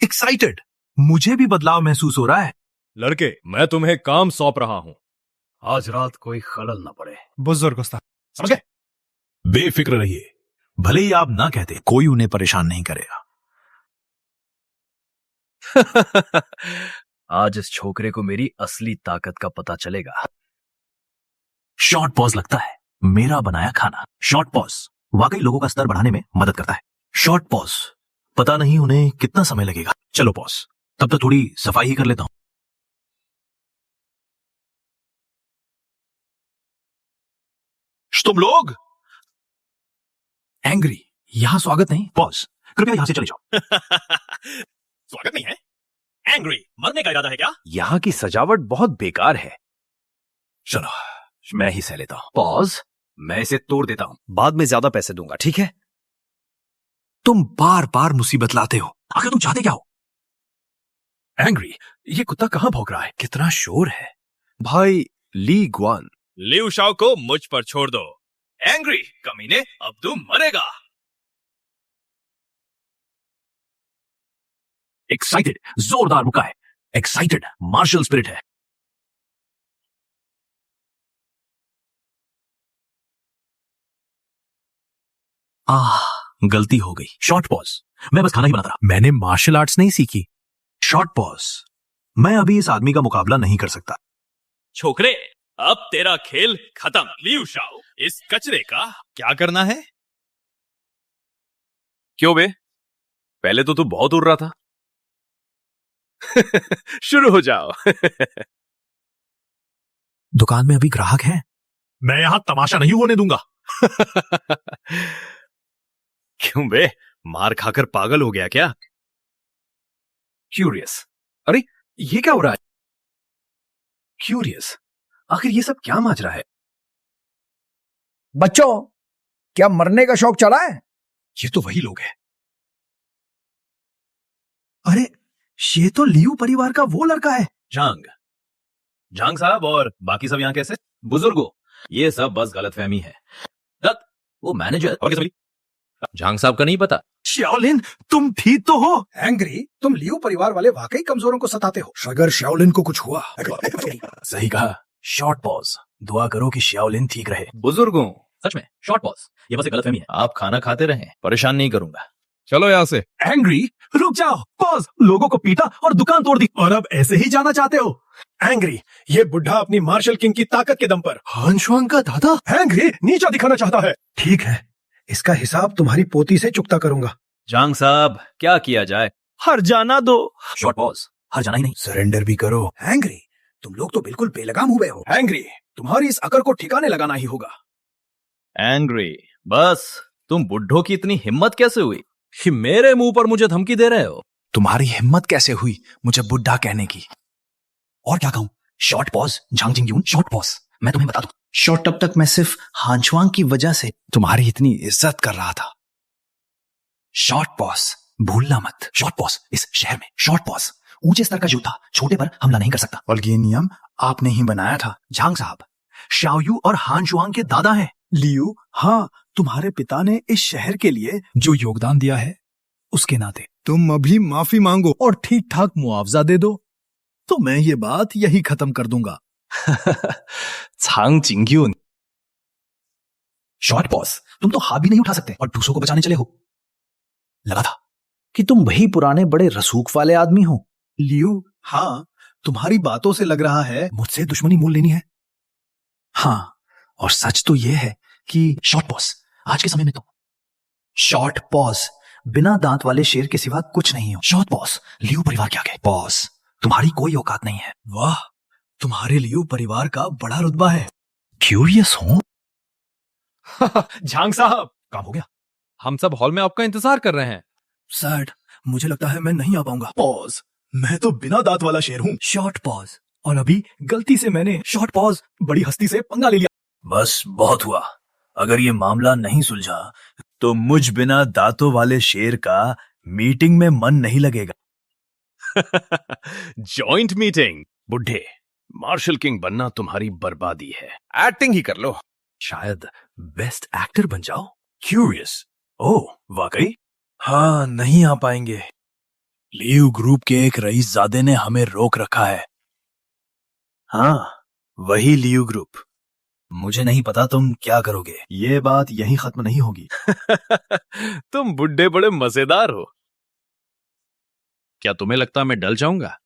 एक्साइटेड, मुझे भी बदलाव महसूस हो रहा है। लड़के, मैं तुम्हें काम सौंप रहा हूं। आज रात कोई खलल ना पड़े। बुजुर्ग उस्ताद, समझ गए? बेफिक्र रहिए, भले ही आप ना कहते, कोई उन्हें परेशान नहीं करेगा। आज इस छोकरे को मेरी असली ताकत का पता चलेगा। शॉर्ट पॉज लगता है मेरा बनाया खाना। शॉर्ट पॉज वाकई लोगों का स्तर बढ़ाने में मदद करता है। शॉर्ट पॉज, पता नहीं उन्हें कितना समय लगेगा। चलो पॉज, तब तक थोड़ी सफाई ही कर लेता हूं। तुम लोग एंग्री, यहां स्वागत नहीं। पॉज, कृपया यहां से चले जाओ। स्वागत नहीं है? एंग्री, मरने का इरादा है क्या? यहां की सजावट बहुत बेकार है। चलो मैं ही सह लेता हूं। पॉज, मैं इसे तोड़ देता हूं। बाद में ज्यादा पैसे दूंगा, ठीक है? तुम बार बार मुसीबत लाते हो। आखिर तुम चाहते क्या हो? एंग्री, ये कुत्ता कहां भौंक रहा है? कितना शोर है। भाई ली ग्वान, लिऊ शाओ को मुझ पर छोड़ दो। एंग्री कमीने, अब तू मरेगा। एक्साइटेड, जोरदार मुका है। एक्साइटेड, मार्शल स्पिरिट है। गलती हो गई। शॉर्ट पॉज, मैं बस खाना ही बनाता रहा। मैंने मार्शल आर्ट्स नहीं सीखी। शॉर्ट पॉज, मैं अभी इस आदमी का मुकाबला नहीं कर सकता। छोकरे, अब तेरा खेल खत्म। लिऊ शाओ, इस कचरे का क्या करना है? क्यों बे, पहले तो तू बहुत उड़ रहा था। शुरू हो जाओ। दुकान में अभी ग्राहक है, मैं यहां तमाशा नहीं होने दूंगा। क्यों बे, मार खाकर पागल हो गया क्या? क्यूरियस, अरे ये क्या हो रहा है? क्यूरियस, आखिर ये सब क्या माजरा है? बच्चों, क्या मरने का शौक चढ़ा है? ये तो वही लोग हैं। अरे ये तो लियू परिवार का वो लड़का है। जांग साहब और बाकी सब यहाँ कैसे? बुजुर्गों, ये सब बस गलतफहमी है। दत्त, वो मैनेजर और कैसे? जांग साहब का नहीं पता? शाओलिन, तुम ठीक तो हो? एंग्री, तुम लियू परिवार वाले वाकई कमजोरों को सताते हो। अगर शाओलिन को कुछ हुआ। सही कहा। शॉर्ट पॉज, दुआ करो कि शाओलिन ठीक रहे। बुजुर्गों, सच में शॉर्ट पॉज, ये बस एक गलतफहमी है। आप खाना खाते रहें, परेशान नहीं करूंगा। चलो यहाँ से। एंग्री, रुक जाओ, पॉज। लोगों को पीटा और दुकान तोड़ दी, और अब ऐसे ही जाना चाहते हो? एंग्री, ये बुढ़ा अपनी मार्शल किंग की ताकत के दम पर हान शुआंग का दादा एंग्री नीचा दिखाना चाहता है। ठीक है, इसका हिसाब तुम्हारी पोती से चुकता करूंगा। जांग साहब, क्या किया जाए? हर जाना दो। शॉर्ट पॉज, हर जाना ही नहीं, सरेंडर भी करो। एंग्री, तुम लोग तो बिल्कुल बेलगाम हुए हो। एंग्री, तुम्हारी इस अकड़ को ठिकाने लगाना ही होगा। एंग्री, बस तुम बुड्ढों की इतनी हिम्मत कैसे हुई कि मेरे मुंह पर मुझे धमकी दे रहे हो? तुम्हारी हिम्मत कैसे हुई मुझे बुढ़ा कहने की? और क्या कहूं? Short pause, Zhang Jingyun, short pause. मैं तुम्हें बता दूं, शॉर्ट तब तक मैं सिर्फ हानशुआंग की वजह से तुम्हारी इतनी इज्जत कर रहा था। शॉर्ट पॉज, भूलना मत। शॉर्ट पॉज, इस शहर में शॉर्ट पॉज ऊंचे स्तर का योद्धा छोटे पर हमला नहीं कर सकता। और ये नियम आपने ही बनाया था। झांग साहब, शाओयू और हानशुआंग के दादा हैं। लियू, हाँ, तुम्हारे पिता ने इस शहर के लिए जो योगदान दिया है उसके नाते तुम अभी माफी मांगो और ठीक ठाक मुआवजा दे दो, तो मैं ये बात यही खत्म कर दूंगा। झांग जिंगयून। शॉर्ट पॉज, तुम तो हाथ भी नहीं उठा सकते और दूसरों को बचाने चले हो। लगा था कि तुम वही पुराने बड़े रसूख वाले आदमी हो। लियू, हाँ, तुम्हारी बातों से लग रहा है मुझसे दुश्मनी मोल लेनी है। हाँ, और सच तो यह है कि शॉर्ट पॉज, आज के समय में तो शॉर्ट पॉज बिना दांत वाले शेर के सिवा कुछ नहीं हो। शॉर्ट पॉज, लियू परिवार के आगे पॉज, तुम्हारी कोई औकात नहीं है। वाह, तुम्हारे लियू परिवार का बड़ा रुतबा है। क्यूरियस हूं। झांग साहब, काम हो गया। हम सब हॉल में आपका इंतजार कर रहे हैं। सैड, मुझे लगता है मैं नहीं आ पाऊंगा। पॉज, मैं तो बिना दांत वाला शेर हूं। शॉर्ट पॉज, और अभी गलती से मैंने शॉर्ट पॉज बड़ी हस्ती से पंगा ले लिया। बस बहुत हुआ। अगर ये मामला नहीं सुलझा तो मुझ बिना दांतों वाले शेर का मीटिंग में मन नहीं लगेगा। Joint meeting? बुढ़े, मार्शल किंग बनना तुम्हारी बर्बादी है। एक्टिंग ही कर लो। शायद बेस्ट एक्टर बन जाओ। क्यूरियस, ओह वाकई? हाँ, नहीं आ पाएंगे। लियू ग्रुप के एक रईसजादे ने हमें रोक रखा है। हाँ, वही लियू ग्रुप। मुझे नहीं पता तुम क्या करोगे। ये बात यहीं खत्म नहीं होगी। तुम बुड्ढे बड़े मजेदार हो। क्या तुम्हें लगता मैं डल जाऊंगा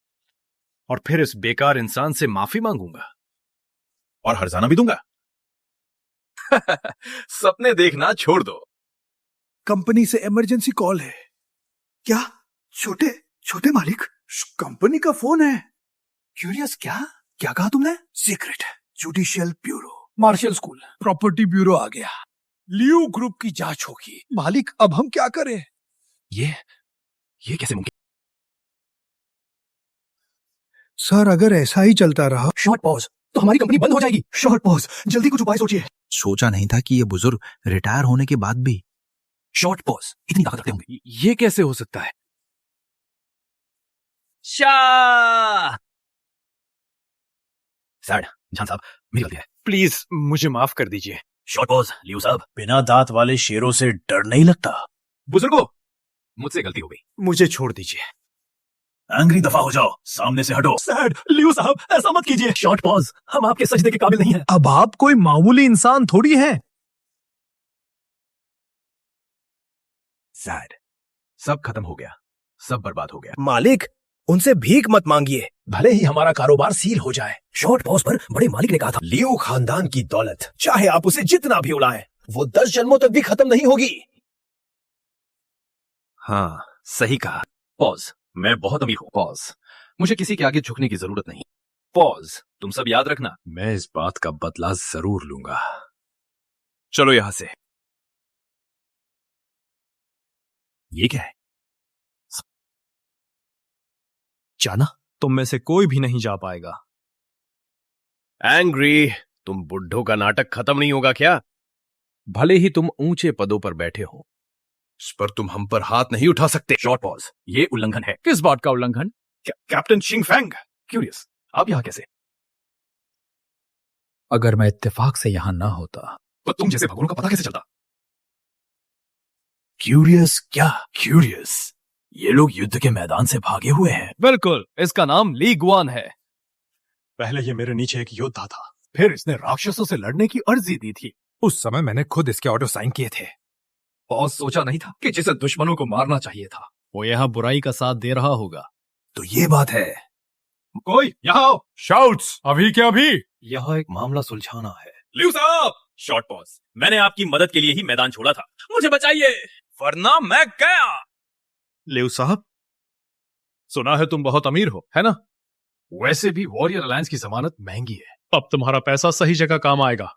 और फिर इस बेकार इंसान से माफी मांगूंगा और हर्जाना भी दूंगा? सपने देखना छोड़ दो। कंपनी से इमरजेंसी कॉल है। क्या? छोटे छोटे मालिक, कंपनी का फोन है। क्यूरियस, क्या क्या कहा तुमने? Secret judicial bureau, martial school, property bureau आ गया। लियू ग्रुप की जांच होगी। मालिक, अब हम क्या करें? ये कैसे मुमकिन? सर, अगर ऐसा ही चलता रहा शॉर्ट पॉज, तो हमारी कंपनी बंद हो जाएगी। शॉर्ट पॉज, जल्दी कुछ उपाय सोचिए। सोचा नहीं था कि ये बुजुर्ग रिटायर होने के बाद भी शॉर्ट पॉज इतनी ताकत रखते होंगे। ये कैसे हो सकता है? शाह! सैड, झांग साहब, मेरी गलती है। प्लीज मुझे माफ कर दीजिए। शॉर्ट पॉज, लियू साहब, बिना दांत वाले शेरों से डर नहीं लगता। बुजुर्गों, मुझसे गलती हो गई, मुझे छोड़ दीजिए। एंग्री, दफा हो जाओ, सामने से हटो। सैड, लियू साहब, ऐसा मत कीजिए। शॉर्ट पॉज, हम आपके सजदे के काबिल नहीं हैं। अब आप कोई मामूली इंसान थोड़ी हैं। सैड, सब खत्म हो गया, सब बर्बाद हो गया। मालिक, उनसे भीख मत मांगिए, भले ही हमारा कारोबार सील हो जाए। शॉर्ट पॉज पर बड़े मालिक ने कहा था, लियू खानदान की दौलत चाहे आप उसे जितना भी उड़ाएं, वो 10 जन्मों तक भी खत्म नहीं होगी। हाँ, सही कहा। पॉज, मैं बहुत अमीर हूं। पॉज, मुझे किसी के आगे झुकने की जरूरत नहीं। पॉज, तुम सब याद रखना, मैं इस बात का बदला जरूर लूंगा। चलो यहां से। ये क्या है? जाना? तुम में से कोई भी नहीं जा पाएगा। एंग्री, तुम बुड्ढों का नाटक खत्म नहीं होगा क्या? भले ही तुम ऊंचे पदों पर बैठे हो, इस पर तुम हम पर हाथ नहीं उठा सकते। शॉर्ट पॉज, ये उल्लंघन है। किस बात का उल्लंघन? कैप्टन शिंगफैंग। क्यूरियस, आप यहां कैसे? अगर मैं इत्तेफाक से यहां ना होता तो तुम जैसे भगवानों का पता कैसे चलता? क्यूरियस क्या? क्यूरियस, ये लोग युद्ध के मैदान से भागे हुए हैं। बिल्कुल, इसका नाम ली गुआन है। पहले ये मेरे नीचे एक योद्धा था, फिर इसने राक्षसों से लड़ने की अर्जी दी थी। उस समय मैंने खुद इसके ऑर्डर साइन किए थे। पॉज सोचा नहीं था कि जिसे दुश्मनों को मारना चाहिए था वो यहाँ बुराई का साथ दे रहा होगा। तो ये बात है। कोई यहाँ आओ। शाउट्स अभी क्या अभी। यह एक मामला सुलझाना है। लियो साहब, शॉर्ट पॉज, मैंने आपकी मदद के लिए ही मैदान छोड़ा था, मुझे बचाइए वरना मैं गया। लियो साहब, सुना है तुम बहुत अमीर हो, है ना? वैसे भी वॉरियर अलायंस की जमानत महंगी है। अब तुम्हारा पैसा सही जगह काम आएगा।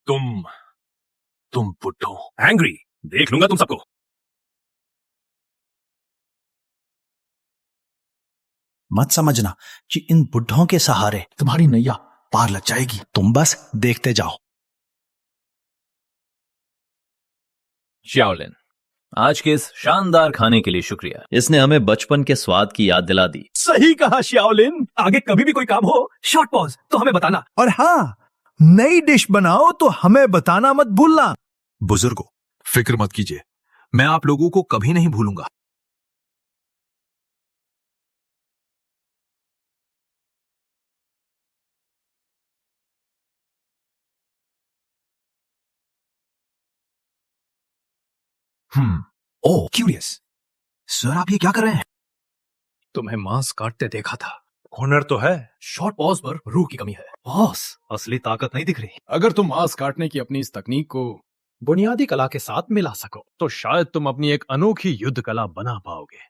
तुम बुड्ढो एंग्री, देख लूंगा तुम सबको। मत समझना कि इन बुढ़ों के सहारे तुम्हारी नैया पार लग जाएगी। तुम बस देखते जाओ। शाओलिन, आज के इस शानदार खाने के लिए शुक्रिया। इसने हमें बचपन के स्वाद की याद दिला दी। सही कहा शाओलिन। आगे कभी भी कोई काम हो शॉर्ट पॉज तो हमें बताना। और हाँ, नई डिश बनाओ तो हमें बताना मत भूलना। बुजुर्गों, फिक्र मत कीजिए, मैं आप लोगों को कभी नहीं भूलूंगा। ओह क्यूरियस, सर आप ये क्या कर रहे हैं? तुम्हें मांस काटते देखा था। हुनर तो है, शॉर्ट पॉज पर रूह की कमी है। बॉस, असली ताकत नहीं दिख रही। अगर तुम मांस काटने की अपनी इस तकनीक को बुनियादी कला के साथ मिला सको तो शायद तुम अपनी एक अनोखी युद्ध कला बना पाओगे।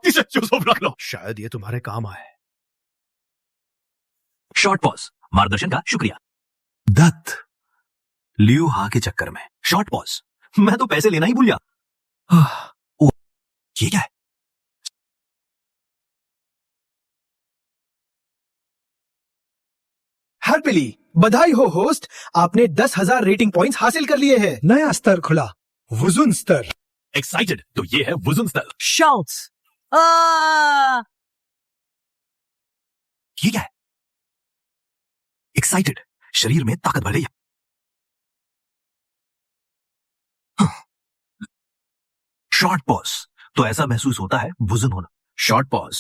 इसे चुप रख लो, शायद ये तुम्हारे काम आए। शॉर्ट पॉज, मार्गदर्शन का शुक्रिया। दत्त, लियो हा के चक्कर में शॉर्ट पॉज, मैं तो पैसे लेना ही भूल गया। ओ, ये क्या है? हैप्पीली बधाई हो होस्ट, आपने 10,000 रेटिंग पॉइंट्स हासिल कर लिए हैं। नया स्तर खुला, वुजुन स्तर। एक्साइटेड, तो ये है वुजुन स्तर। शाउट्स। ये क्या है? एक्साइटेड, शरीर में ताकत बढ़ रही है। शॉर्ट पॉज, तो ऐसा महसूस होता है वुजुन होना। शॉर्ट पॉज,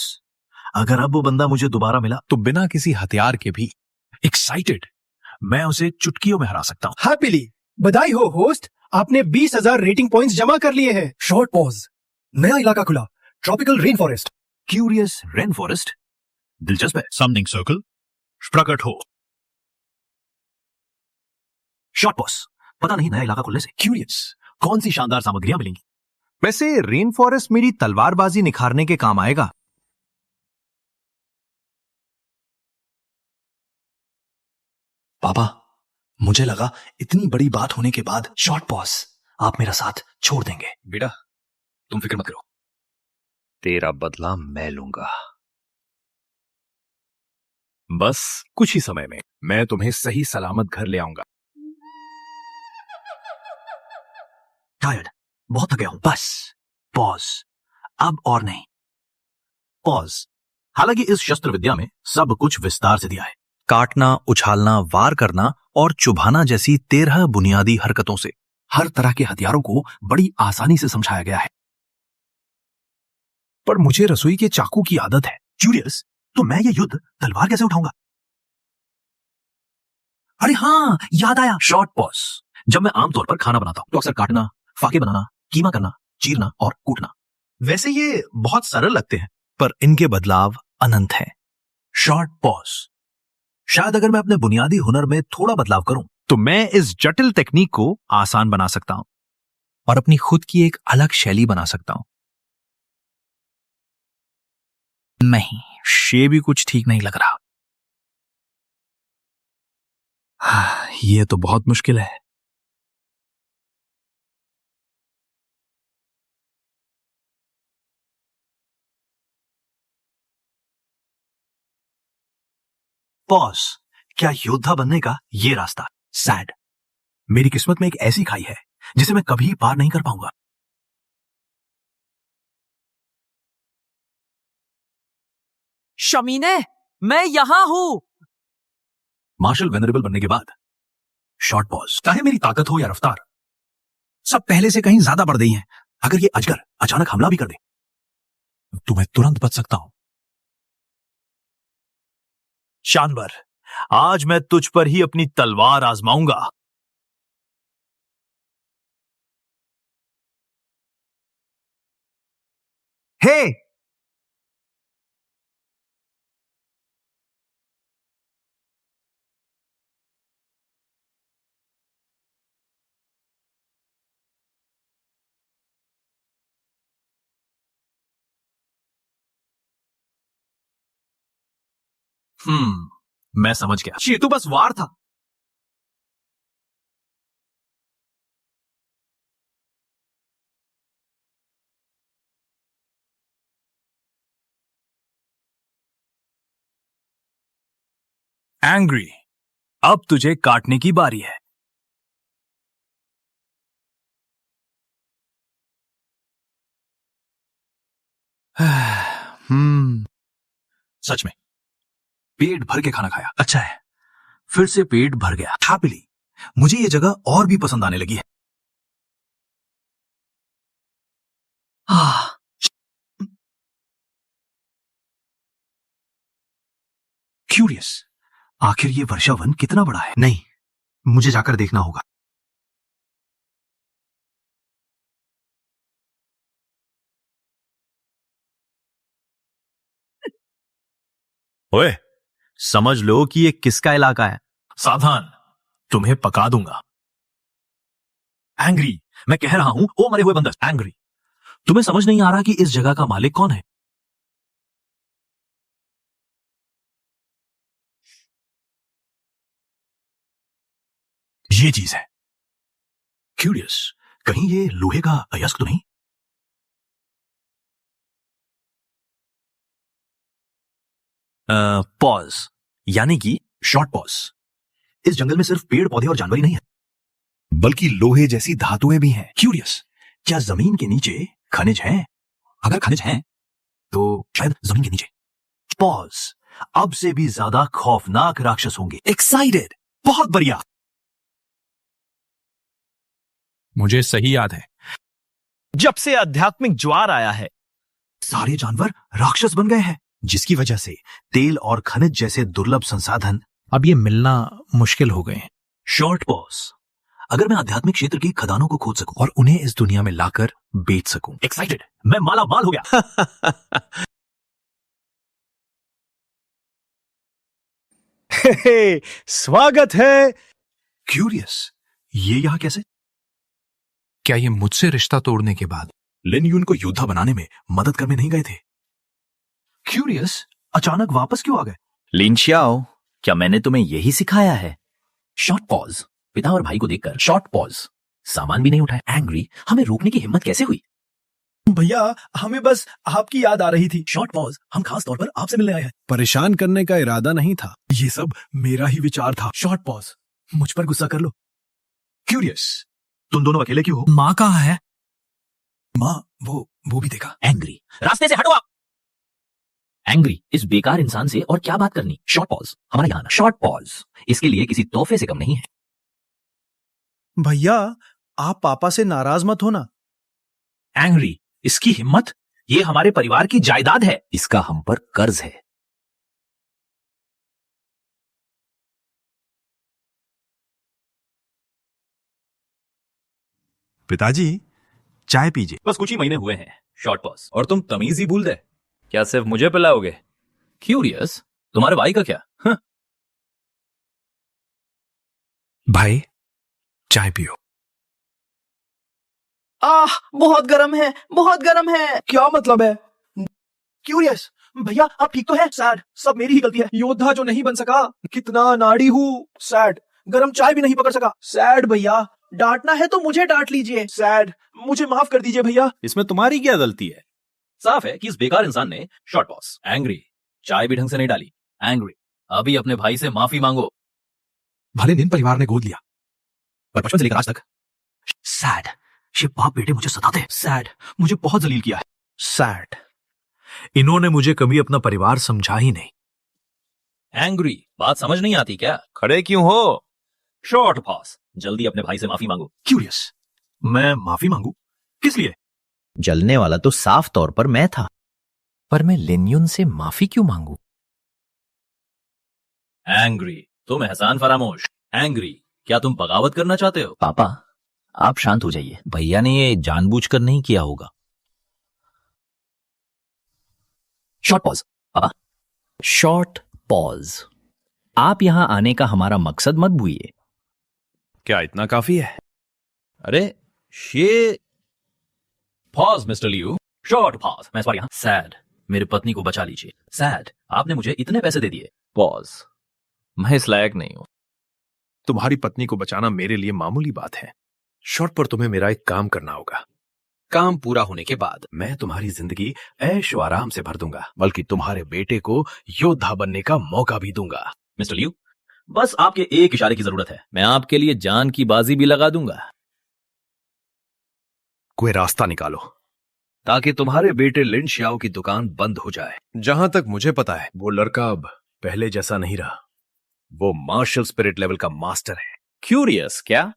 अगर अब वो बंदा मुझे दोबारा मिला तो बिना किसी हथियार के भी एक्साइटेड, मैं उसे चुटकियों में हरा सकता हूं। हैप्पीली बधाई हो होस्ट, आपने 20,000 रेटिंग पॉइंट्स जमा कर लिए हैं। शॉर्ट पॉज, नया इलाका खुला, tropical rain forest. Curious rain forest, दिलचस्प है। समथिंग सर्कल प्रकट हो। शॉर्ट पॉज, पता नहीं नया इलाका खुलने से क्यूरियस कौन सी शानदार सामग्रियां मिलेंगी। वैसे रेन फॉरेस्ट मेरी तलवारबाजी निखारने के काम आएगा। पापा, मुझे लगा इतनी बड़ी बात होने के बाद शॉर्ट पॉज आप मेरा साथ छोड़ देंगे। बेटा, तुम फिक्र मत करो, तेरा बदला मैं लूंगा। बस कुछ ही समय में मैं तुम्हें सही सलामत घर ले आऊंगा। टायर्ड, बहुत थक गया हूं, बस पॉज, अब और नहीं। पॉज, हालांकि इस शस्त्र विद्या में सब कुछ विस्तार से दिया है। काटना, उछालना, वार करना और चुभाना जैसी 13 बुनियादी हरकतों से हर तरह के हथियारों को बड़ी आसानी से समझाया गया है। पर मुझे रसोई के चाकू की आदत है। क्यूरियस, तो मैं ये युद्ध तलवार कैसे उठाऊंगा? अरे हाँ, याद आया। शॉर्ट पॉज, जब मैं आमतौर पर खाना बनाता हूं तो अक्सर काटना, फाके बनाना, कीमा करना, चीरना और कूटना। वैसे ये बहुत सरल लगते हैं, पर इनके बदलाव अनंत हैं। शॉर्ट पॉज, शायद अगर मैं अपने बुनियादी हुनर में थोड़ा बदलाव करूं तो मैं इस जटिल टेक्निक को आसान बना सकता हूं और अपनी खुद की एक अलग शैली बना सकता हूं। नहीं, ये भी कुछ ठीक नहीं लग रहा। ये तो बहुत मुश्किल है। पॉज, क्या योद्धा बनने का ये रास्ता? सैड, मेरी किस्मत में एक ऐसी खाई है जिसे मैं कभी पार नहीं कर पाऊंगा। शमीने, मैं यहाँ हूँ। मार्शल वेनरेबल बनने के बाद शॉर्ट पॉज, चाहे मेरी ताकत हो या रफ्तार, सब पहले से कहीं ज्यादा बढ़ गई हैं। अगर ये अजगर अचानक हमला भी कर दे तो मैं तुरंत बच सकता हूं। जानवर, आज मैं तुझ पर ही अपनी तलवार आजमाऊंगा। हे मैं समझ गया, ये तो बस वार था। एंग्री, अब तुझे काटने की बारी है। सच में पेट भर के खाना खाया, अच्छा है। फिर से पेट भर गया। हैप्पीली मुझे ये जगह और भी पसंद आने लगी है। क्यूरियस, आखिर ये वर्षा वन कितना बड़ा है? नहीं, मुझे जाकर देखना होगा। ओए, समझ लो कि ये किसका इलाका है। सावधान, तुम्हें पका दूंगा। एंग्री, मैं कह रहा हूं, ओ मरे हुए बंदर। एंग्री, तुम्हें समझ नहीं आ रहा कि इस जगह का मालिक कौन है? ये चीज है। क्यूरियस, कहीं ये लोहे का अयस्क तो नहीं? पॉज, यानी कि शॉर्ट पॉज। इस जंगल में सिर्फ पेड़ पौधे और जानवर ही नहीं है, बल्कि लोहे जैसी धातुएं भी हैं। क्यूरियस, क्या जमीन के नीचे खनिज हैं? अगर खनिज हैं तो शायद जमीन के नीचे। पॉज, अब से भी ज्यादा खौफनाक राक्षस होंगे। एक्साइटेड, बहुत बढ़िया। मुझे सही याद है, जब से आध्यात्मिक ज्वार आया है, सारे जानवर राक्षस बन गए हैं, जिसकी वजह से तेल और खनिज जैसे दुर्लभ संसाधन अब ये मिलना मुश्किल हो गए हैं। शॉर्ट पॉज, अगर मैं आध्यात्मिक क्षेत्र की खदानों को खोज सकूं और उन्हें इस दुनिया में लाकर बेच सकूं। एक्साइटेड, मैं माला माल हो गया। स्वागत है। क्यूरियस, ये यहां कैसे? क्या ये मुझसे रिश्ता तोड़ने के बाद लिन यून को योद्धा बनाने में मदद करने नहीं गए थे? क्यूरियस, अचानक वापस क्यों आ गए? लिन शाओ, क्या मैंने तुम्हें यही सिखाया है? शॉर्ट पॉज, पिता और भाई को देखकर शॉर्ट पॉज, सामान भी नहीं उठाया। एंग्री, हमें रोकने की हिम्मत कैसे हुई? भैया, हमें बस आपकी याद आ रही थी। शॉर्ट पॉज, हम खास तौर पर आपसे मिलने आए हैं। परेशान करने का इरादा नहीं था। ये सब मेरा ही विचार था। शॉर्ट पॉज, मुझ पर गुस्सा कर लो। क्यूरियस, तुम दोनों अकेले क्यों हो? माँ कहाँ है? माँ, वो भी देखा। एंग्री, रास्ते से हटो आप। एंग्री, इस बेकार इंसान से और क्या बात करनी? शॉर्ट पॉज, हमारा यहाँ शॉर्ट पॉज इसके लिए किसी तोहफे से कम नहीं है। भैया, आप पापा से नाराज मत होना। एंग्री, इसकी हिम्मत, ये हमारे परिवार की जायदाद है, इसका हम पर कर्ज है। पिताजी, चाय पीजिए। बस कुछ ही महीने हुए हैं। शॉर्ट पॉज, और तुम तमीज ही भूल गए। क्या सिर्फ मुझे पिलाओगे? क्यूरियस, तुम्हारे भाई का क्या? भाई, चाय पियो। बहुत गर्म है, बहुत गर्म है। क्या मतलब है? क्यूरियस, भैया आप ठीक तो है? सैड, सब मेरी ही गलती है। योद्धा जो नहीं बन सका, कितना नाड़ी हूँ। सैड, गर्म चाय भी नहीं पकड़ सका। सैड भैया, डांटना है तो मुझे डांट लीजिए। सैड, मुझे माफ कर दीजिए भैया। इसमें तुम्हारी क्या गलती है? साफ है कि इस बेकार इंसान ने शॉर्ट पॉज, एंग्री, चाय भी ढंग से नहीं डाली। एंग्री, अभी अपने भाई से माफी मांगो। भले लिन परिवार ने गोद लिया, पर बचपन से लेकर आज तक सैड, ये बाप बेटे मुझे सताते हैं। सैड, मुझे बहुत जलील किया है। सैड, इन्होंने मुझे कभी अपना परिवार समझा ही नहीं। एंग्री, बात समझ नहीं आती क्या? खड़े क्यों हो? शॉर्ट पॉज, जल्दी अपने भाई से माफी मांगो। क्यूरियस, मैं माफी मांगू? किस लिए? जलने वाला तो साफ तौर पर मैं था, पर मैं लिन यून से माफी क्यों मांगू? एंग्री, तुम एहसान फरामोश। एंग्री, क्या तुम बगावत करना चाहते हो? पापा, आप शांत हो जाइए। भैया ने ये जानबूझकर नहीं किया होगा। Short pause. पापा। Short pause. आप यहां आने का हमारा मकसद मत भूलिए। क्या इतना काफी है? अरे ये pause mister Liu. Short pause. मैं इस बार यहाँ सैड, मेरी पत्नी को बचा लीजिए। सैड, आपने मुझे इतने पैसे दे दिए। पॉज। मैं इस लायक नहीं हूं। तुम्हारी पत्नी को बचाना मेरे लिए मामूली बात है। शॉर्ट पर तुम्हें मेरा एक काम करना होगा। काम पूरा होने के बाद मैं तुम्हारी जिंदगी ऐश और आराम से भर दूंगा, बल्कि तुम्हारे बेटे को योद्धा बनने का मौका भी दूंगा। मिस्टर लियू, बस आपके एक इशारे की जरूरत है। मैं आपके लिए जान की बाजी भी लगा दूंगा। कोई रास्ता निकालो ताकि तुम्हारे बेटे लिन शियाओ की दुकान बंद हो जाए। जहां तक मुझे पता है वो लड़का अब पहले जैसा नहीं रहा। वो मार्शल स्पिरिट लेवल का मास्टर है। क्यूरियस क्या?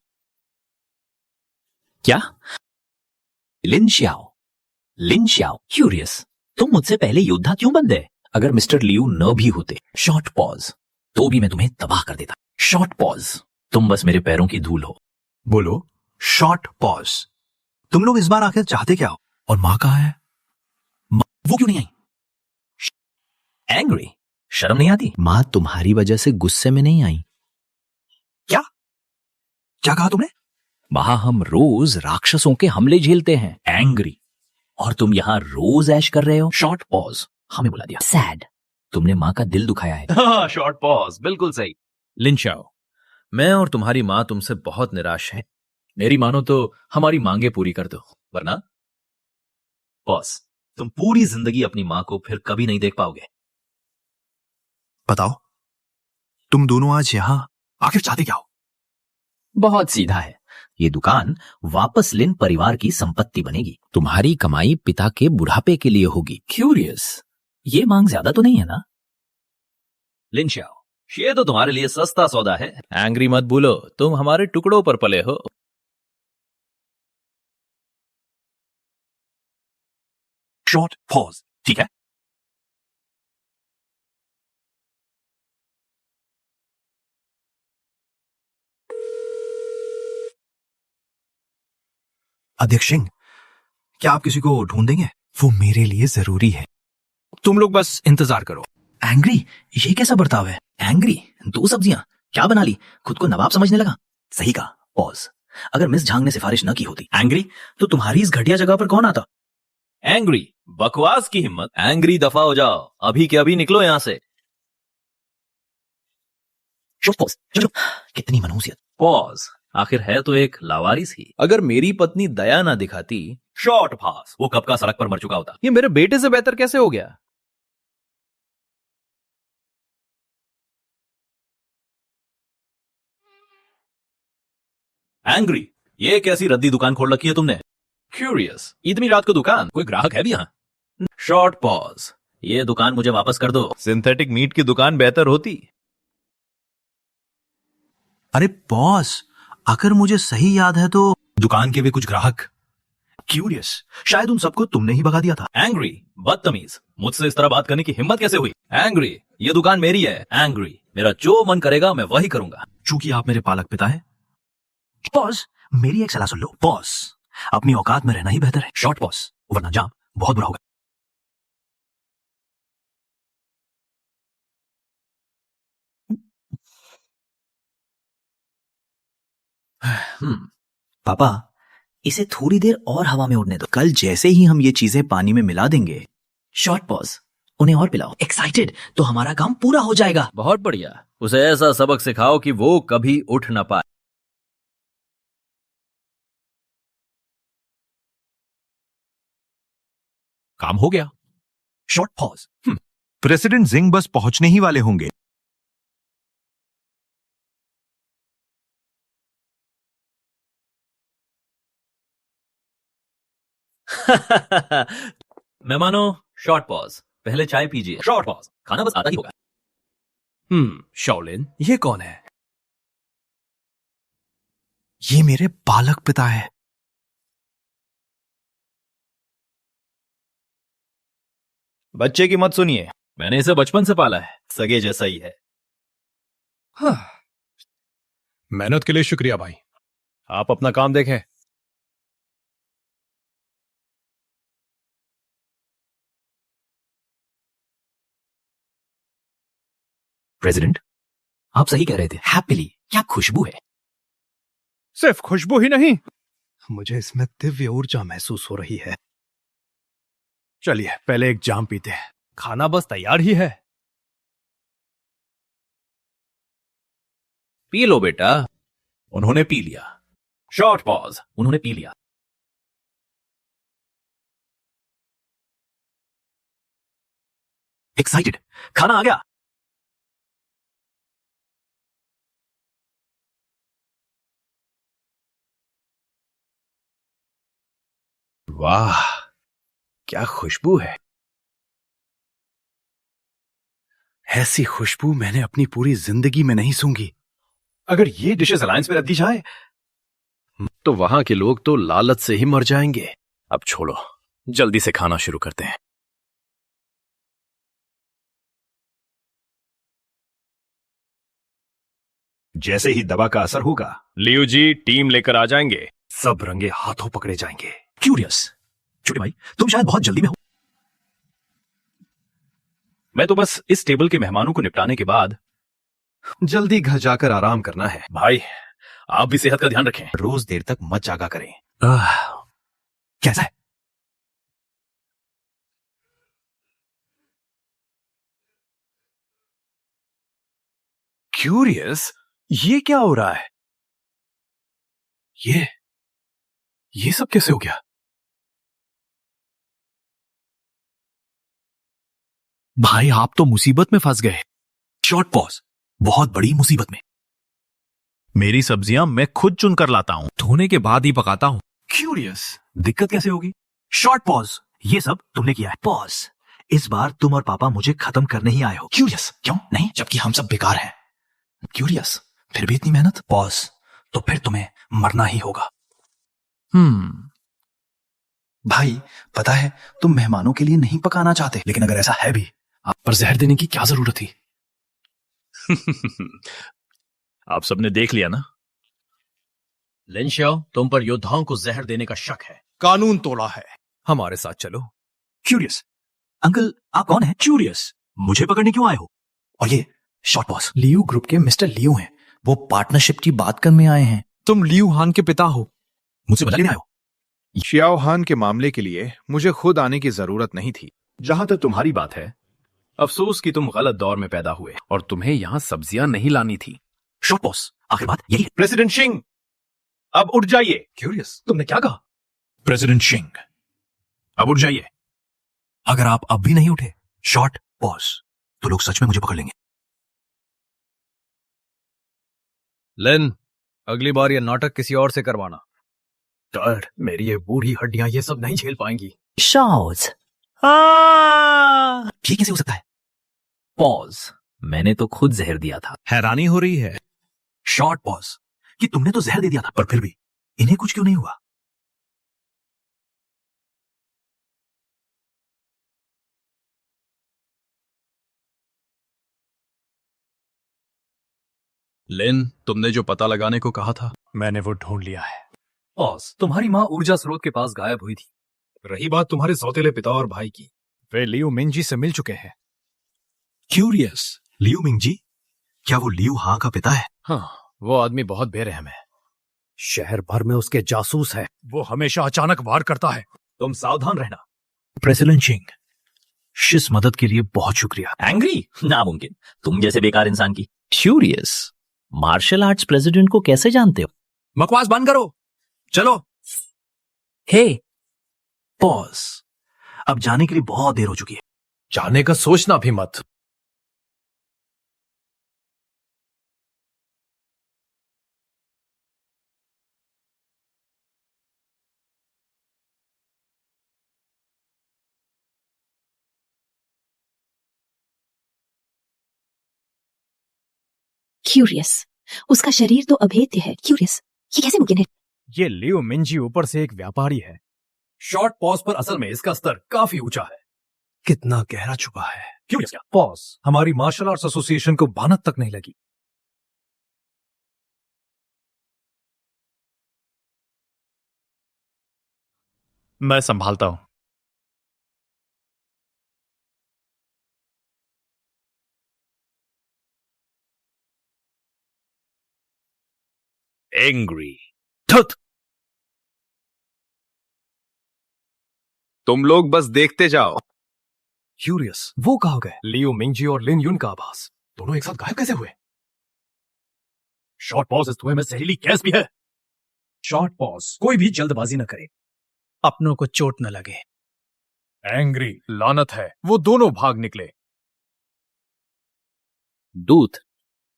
क्या? लिन शियाओ? लिन शियाओ क्यूरियस, तुम मुझसे पहले योद्धा क्यों बन गए? अगर मिस्टर लियू न भी होते, शॉर्ट पॉज, तो भी मैं तुम्हें तबाह कर देता। शॉर्ट पॉज, तुम बस मेरे पैरों की धूल हो। बोलो शॉर्ट पॉज। तुम लोग इस बार आखिर चाहते क्या हो? और मां कहां है? वो क्यों नहीं आई? एंग्री, शर्म नहीं आती? मां तुम्हारी वजह से गुस्से में नहीं आई। क्या क्या कहा तुमने? वहां हम रोज राक्षसों के हमले झेलते हैं। एंग्री, और तुम यहां रोज ऐश कर रहे हो। शॉर्ट पॉज, हमें बुला दिया। सैड, तुमने मां का दिल दुखाया है। हाँ, शॉर्ट पॉज, बिल्कुल सही। लिन शियाओ, मैं और तुम्हारी मां तुमसे बहुत निराश हैं। मेरी मानो तो हमारी मांगे पूरी कर दो, वरना बॉस, तुम पूरी जिंदगी अपनी मां को फिर कभी नहीं देख पाओगे। बताओ, तुम दोनों आज यहां आखिर चाहते क्या हो? बहुत सीधा है, ये दुकान वापस लिन परिवार की संपत्ति बनेगी। तुम्हारी कमाई पिता के बुढ़ापे के लिए होगी। क्यूरियस, ये मांग ज्यादा तो नहीं है ना? लिन शियाओ, ये तो तुम्हारे लिए सस्ता सौदा है। एंग्री मत भूलो, तुम हमारे टुकड़ों पर पले हो। शॉर्ट पॉज, ठीक है। अध्यक्ष सिंह, क्या आप किसी को ढूंढेंगे? वो मेरे लिए जरूरी है। तुम लोग बस इंतजार करो। एंग्री, ये कैसा बर्ताव है? एंग्री, 2 सब्जियां क्या बना ली? खुद को नवाब समझने लगा। सही कहा, पॉज। अगर मिस झांग ने सिफारिश न की होती, एंग्री, तो तुम्हारी इस घटिया जगह पर कौन आता? एंग्री, बकवास की हिम्मत। एंग्री, दफा हो जाओ, अभी के अभी निकलो यहां से। पॉज, चलो। कितनी मनहूसियत। पॉज, आखिर है तो एक लावारिस ही। अगर मेरी पत्नी दया ना दिखाती, शॉर्ट पॉज, वो कब का सड़क पर मर चुका होता। ये मेरे बेटे से बेहतर कैसे हो गया? एंग्री, ये कैसी रद्दी दुकान खोल रखी है तुमने? क्यूरियस, इतनी रात को दुकान, कोई ग्राहक है भी यहाँ? शॉर्ट पॉज, ये दुकान मुझे वापस कर दो। सिंथेटिक मीट की दुकान बेहतर होती। अरे बॉस, अगर मुझे सही याद है तो दुकान के वे कुछ ग्राहक। क्यूरियस, शायद उन सबको तुमने ही भगा दिया था। एंग्री, बदतमीज, मुझसे इस तरह बात करने की हिम्मत कैसे हुई? एंग्री, ये दुकान मेरी है। एंग्री, मेरा जो मन करेगा मैं वही करूंगा। चूंकि आप मेरे पालक पिता हैं। बॉस, मेरी एक सलाह सुन लो। बॉस, अपनी औकात में रहना ही बेहतर है। शॉर्ट बॉस, वरना जाम बहुत बुरा होगा। पापा, इसे थोड़ी देर और हवा में उड़ने दो। कल जैसे ही हम ये चीजें पानी में मिला देंगे। शॉर्ट पॉज, उन्हें और पिलाओ। एक्साइटेड, तो हमारा काम पूरा हो जाएगा। बहुत बढ़िया, उसे ऐसा सबक सिखाओ कि वो कभी उठ ना पाए। काम हो गया। शॉर्ट पॉज, प्रेसिडेंट जिंग बस पहुंचने ही वाले होंगे। मेहमानो, शॉर्ट पॉज, पहले चाय पीजिए। शॉर्ट पॉज, खाना बस आता ही होगा। शाओलिन, ये कौन है? ये मेरे पालक पिता है। बच्चे की मत सुनिए, मैंने इसे बचपन से पाला है, सगे जैसा ही है। हाँ। मेहनत के लिए शुक्रिया भाई, आप अपना काम देखें। प्रेसिडेंट, आप सही कह रहे थे। हैप्पीली, क्या खुशबू है। सिर्फ खुशबू ही नहीं, मुझे इसमें दिव्य ऊर्जा महसूस हो रही है। चलिए पहले एक जाम पीते हैं, खाना बस तैयार ही है। पी लो बेटा। उन्होंने पी लिया। शॉर्ट पॉज, उन्होंने पी लिया। एक्साइटेड, खाना आ गया। वाह, क्या खुशबू है। ऐसी खुशबू मैंने अपनी पूरी जिंदगी में नहीं सूंघी। अगर ये डिशेस अलायंस में रख दी जाए तो वहां के लोग तो लालच से ही मर जाएंगे। अब छोड़ो, जल्दी से खाना शुरू करते हैं। जैसे ही दवा का असर होगा, लियू जी टीम लेकर आ जाएंगे। सब रंगे हाथों पकड़े जाएंगे। क्यूरियस, छोटे भाई, तुम शायद बहुत जल्दी में हो। मैं तो बस इस टेबल के मेहमानों को निपटाने के बाद जल्दी घर जाकर आराम करना है। भाई, आप भी सेहत का ध्यान रखें। रोज देर तक मत जागा करें। कैसा है? क्यूरियस, ये क्या हो रहा है? ये सब कैसे हो गया? भाई, आप तो मुसीबत में फंस गए। शॉर्ट पॉज, बहुत बड़ी मुसीबत में। मेरी सब्जियां मैं खुद चुनकर लाता हूं, धोने के बाद ही पकाता हूं। क्यूरियस, दिक्कत कैसे होगी? शॉर्ट पॉज, ये सब तुमने किया है। पॉज, इस बार तुम और पापा मुझे खत्म करने ही आए हो। क्यूरियस, क्यों नहीं, जबकि हम सब बेकार हैं। क्यूरियस, फिर भी इतनी मेहनत। पॉज, तो फिर तुम्हें मरना ही होगा। भाई, पता है तुम मेहमानों के लिए नहीं पकाना चाहते, लेकिन अगर ऐसा है भी, आप पर जहर देने की क्या जरूरत थी? आप सबने देख लिया ना। लिन शाओ, तुम पर योद्धाओं को जहर देने का शक है। कानून तोड़ा है, हमारे साथ चलो। क्यूरियस, अंकल आप कौन है? क्यूरियस, मुझे पकड़ने क्यों आए हो? और ये शॉर्ट बॉस लियू ग्रुप के मिस्टर लियू हैं। वो पार्टनरशिप की बात करने आए हैं। तुम लियू हान के पिता हो। मुझसे बदला लेने आए हो? शियाओ हान के मामले के लिए मुझे खुद आने की जरूरत नहीं थी। जहां तक तुम्हारी बात है, अफसोस कि तुम गलत दौर में पैदा हुए और तुम्हें यहां सब्जियां नहीं लानी थी। शॉर्ट बॉस, आखिर बात यही है। प्रेसिडेंट सिंह, अब उठ जाइए। क्यूरियस, तुमने क्या कहा? प्रेसिडेंट सिंह, अब उठ जाइए। अगर आप अब भी नहीं उठे, शॉर्ट पॉज, तो लोग सच में मुझे पकड़ लेंगे। लेन, अगली बार ये नाटक किसी और से करवाना। डर, मेरी ये बूढ़ी हड्डियां ये सब नहीं झेल पाएंगी। शॉर्ट, ये कैसे हो सकता है? पॉज, मैंने तो खुद जहर दिया था। हैरानी हो रही है। शॉर्ट पॉज, कि तुमने तो जहर दे दिया था, पर फिर भी इन्हें कुछ क्यों नहीं हुआ? लेन, तुमने जो पता लगाने को कहा था, मैंने वो ढूंढ लिया है। बॉस, तुम्हारी माँ ऊर्जा स्रोत के पास गायब हुई थी। रही बात तुम्हारे सौतेले पिता और भाई की, वे लियू मिंजी से मिल चुके हैं। क्यूरियस, लियू मिंगजी, क्या वो लियू हां का पिता है? हाँ, वो आदमी बहुत बेरहम है। शहर भर में उसके जासूस है। वो हमेशा अचानक वार करता है। तुम सावधान रहना। प्रेसिडेंट सिंह, इस मदद के लिए बहुत शुक्रिया। एंग्री? नामुमकिन, तुम जैसे बेकार इंसान की। क्यूरियस, मार्शल आर्ट्स प्रेसिडेंट को कैसे जानते हो? बकवास बंद करो, चलो। हे पॉज, अब जाने के लिए बहुत देर हो चुकी है। जाने का सोचना भी मत। क्यूरियस, उसका शरीर तो अभेद्य है। क्यूरियस, ये कैसे मुमकिन है? ये लियो मिंजी ऊपर से एक व्यापारी है। शॉर्ट पॉज पर असल में इसका स्तर काफी ऊंचा है। कितना गहरा छुपा है। क्यूरियस, क्या पॉज हमारी मार्शल आर्ट्स एसोसिएशन को भनक तक नहीं लगी। मैं संभालता हूं। एंग्री। तुम लोग बस देखते जाओ। क्यूरियस, वो कहाँ गए? लियो मिंगजी और लिन युन का आभास दोनों एक साथ गायब कैसे हुए? शॉर्ट पॉज, इस धुएं में जहरीली गैस भी है। शॉर्ट पॉज, कोई भी जल्दबाजी न करे, अपनों को चोट न लगे। एंग्री, लानत है, वो दोनों भाग निकले। दूत,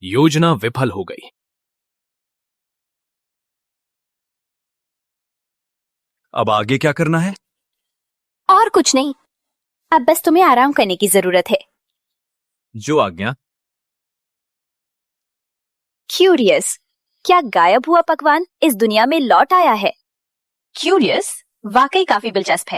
योजना विफल हो गई। अब आगे क्या करना है? और कुछ नहीं, अब बस तुम्हें आराम करने की जरूरत है। जो आज्ञा। क्यूरियस, क्या गायब हुआ पकवान इस दुनिया में लौट आया है? क्यूरियस वाकई काफी दिलचस्प है।